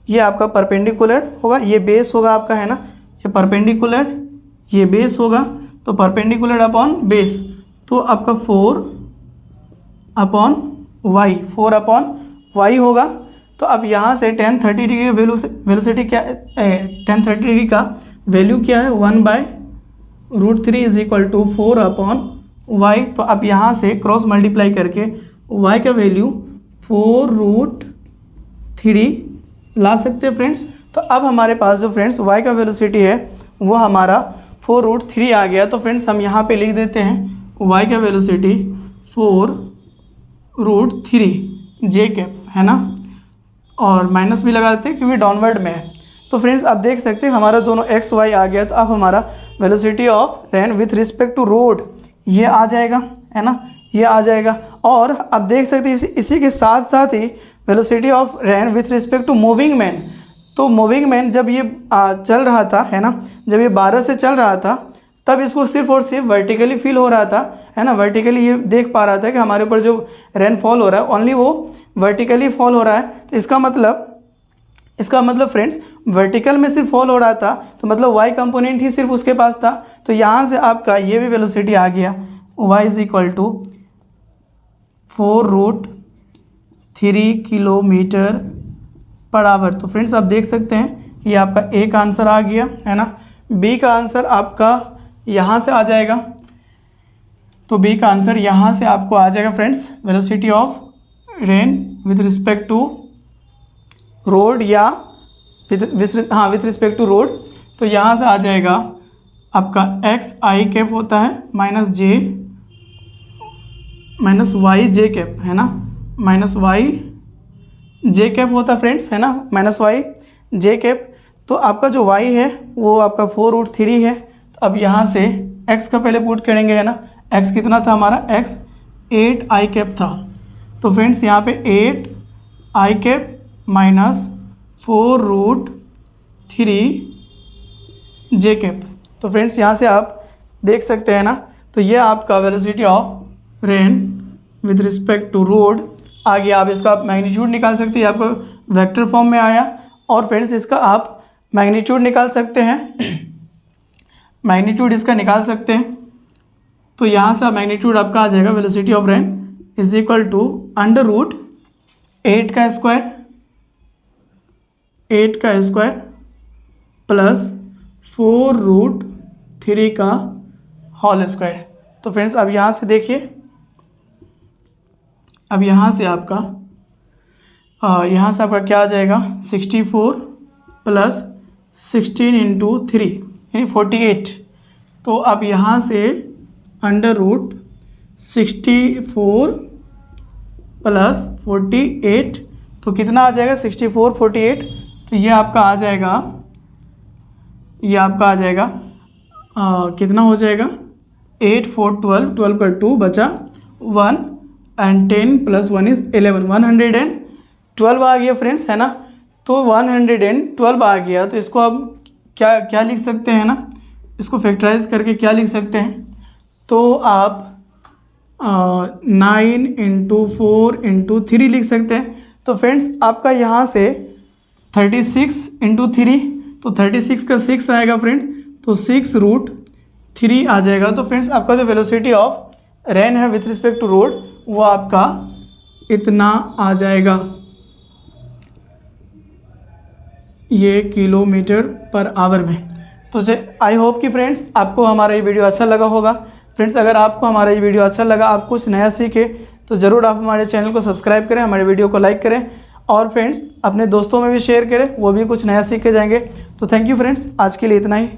ये आपका परपेंडिकुलर होगा, ये बेस होगा आपका, है ना, ये परपेंडिकुलर, ये बेस होगा, तो परपेंडिकुलर अपॉन बेस, तो आपका 4 अपॉन y होगा। तो अब यहाँ से tan 30 डिग्री का वेलोसिटी क्या, tan 30 डिग्री का वैल्यू क्या है, 1/√3 is equal to 4 upon y। तो अब यहाँ से क्रॉस मल्टीप्लाई करके y का वैल्यू 4√3 ला सकते हैं फ्रेंड्स। तो अब हमारे पास जो फ्रेंड्स y का वेलोसिटी है वो हमारा 4√3 आ गया। तो फ्रेंड्स हम यहाँ पे लिख देते हैं y का वेलोसिटी 4√3 j कैप, है ना, और माइनस भी लगा देते हैं क्योंकि डाउनवर्ड में है। तो फ्रेंड्स आप देख सकते हैं हमारा दोनों x y आ गया। तो अब हमारा velocity of rain with respect to road ये आ जाएगा, है ना, ये आ जाएगा। और अब देख सकते हैं इसी के साथ साथ ही velocity of rain with respect to moving man. तो मूविंग मैन जब ये चल रहा था, है ना, जब ये 12 से चल रहा था तब इसको सिर्फ और सिर्फ वर्टिकली फील हो रहा था, है ना, वर्टिकली ये देख पा रहा था कि हमारे ऊपर जो रेनफॉल हो रहा है ओनली वो वर्टिकली फॉल हो रहा है। तो इसका मतलब फ्रेंड्स वर्टिकल में सिर्फ फॉल हो रहा था, तो मतलब y कंपोनेंट ही सिर्फ उसके पास था। तो यहाँ से आपका ये भी वेलोसिटी आ गया, y is equal to 4√3 kilometre per hour. तो फ्रेंड्स आप देख सकते हैं कि ये आपका ए का आंसर आ गया, है ना। बी का आंसर आपका यहाँ से आ जाएगा, तो बी का आंसर यहाँ से आपको आ जाएगा friends, velocity of rain with respect to road या विथ रिस्पेक्ट टू रोड। तो यहाँ से आ जाएगा आपका एक्स आई कैप होता है माइनस वाई जे कैप, है ना, माइनस वाई जे कैप होता है फ्रेंड्स, है ना, माइनस वाई जे कैप। तो आपका जो y है वो आपका 4√3 है। तो अब यहाँ से x का पहले पुट करेंगे, है ना, x कितना था हमारा, x 8 आई कैप था। तो फ्रेंड्स यहाँ पे 8 i cap minus 4√3 J cap. तो फ्रेंड्स यहाँ से आप देख सकते हैं ना, तो ये आपका velocity of rain with respect to road आ गया। आप इसका मैग्नीट्यूड निकाल सकते हैं, आपको वेक्टर फॉर्म में आया। और फ्रेंड्स इसका आप मैग्नीट्यूड निकाल सकते हैं, मैग्नीट्यूड इसका निकाल सकते हैं। तो यहाँ से मैग्नीट्यूड आपका आ जाएगा velocity of rain is equal to √8 का स्क्वायर प्लस 4√3 का होल स्क्वायर। तो फ्रेंड्स अब यहाँ से देखिए, अब यहाँ से आपका क्या आ जाएगा, 64 प्लस 16 इंटू 3 यानी 48। तो अब यहाँ से √64 प्लस 48 तो कितना आ जाएगा, 64 48। तो ये आपका आ जाएगा, कितना हो जाएगा, 8 4 12, 12 का 2 बचा 1 एंड 10 प्लस 1 इज़ 11, 112 आ गया फ्रेंड्स, है ना। तो 112 आ गया। तो इसको आप क्या लिख सकते हैं ना, इसको फैक्टराइज करके क्या लिख सकते हैं, तो आप 9 इंटू 4 इंटू 3 लिख सकते हैं। तो फ्रेंड्स आपका यहाँ से 36 इंटू 3, तो 36 का 6 आएगा फ्रेंड, तो 6√3 आ जाएगा। तो फ्रेंड्स आपका जो वेलोसिटी ऑफ रेन है विथ रिस्पेक्ट टू रोड वो आपका इतना आ जाएगा, ये किलोमीटर पर आवर में। तो आई होप कि फ्रेंड्स आपको हमारा ये वीडियो अच्छा लगा होगा। फ्रेंड्स अगर आपको हमारा ये वीडियो अच्छा लगा, आप कुछ नया सीखे, तो ज़रूर आप हमारे चैनल को सब्सक्राइब करें, हमारे वीडियो को लाइक करें और फ्रेंड्स अपने दोस्तों में भी शेयर करें, वो भी कुछ नया सीख के जाएंगे। तो थैंक यू फ्रेंड्स, आज के लिए इतना ही।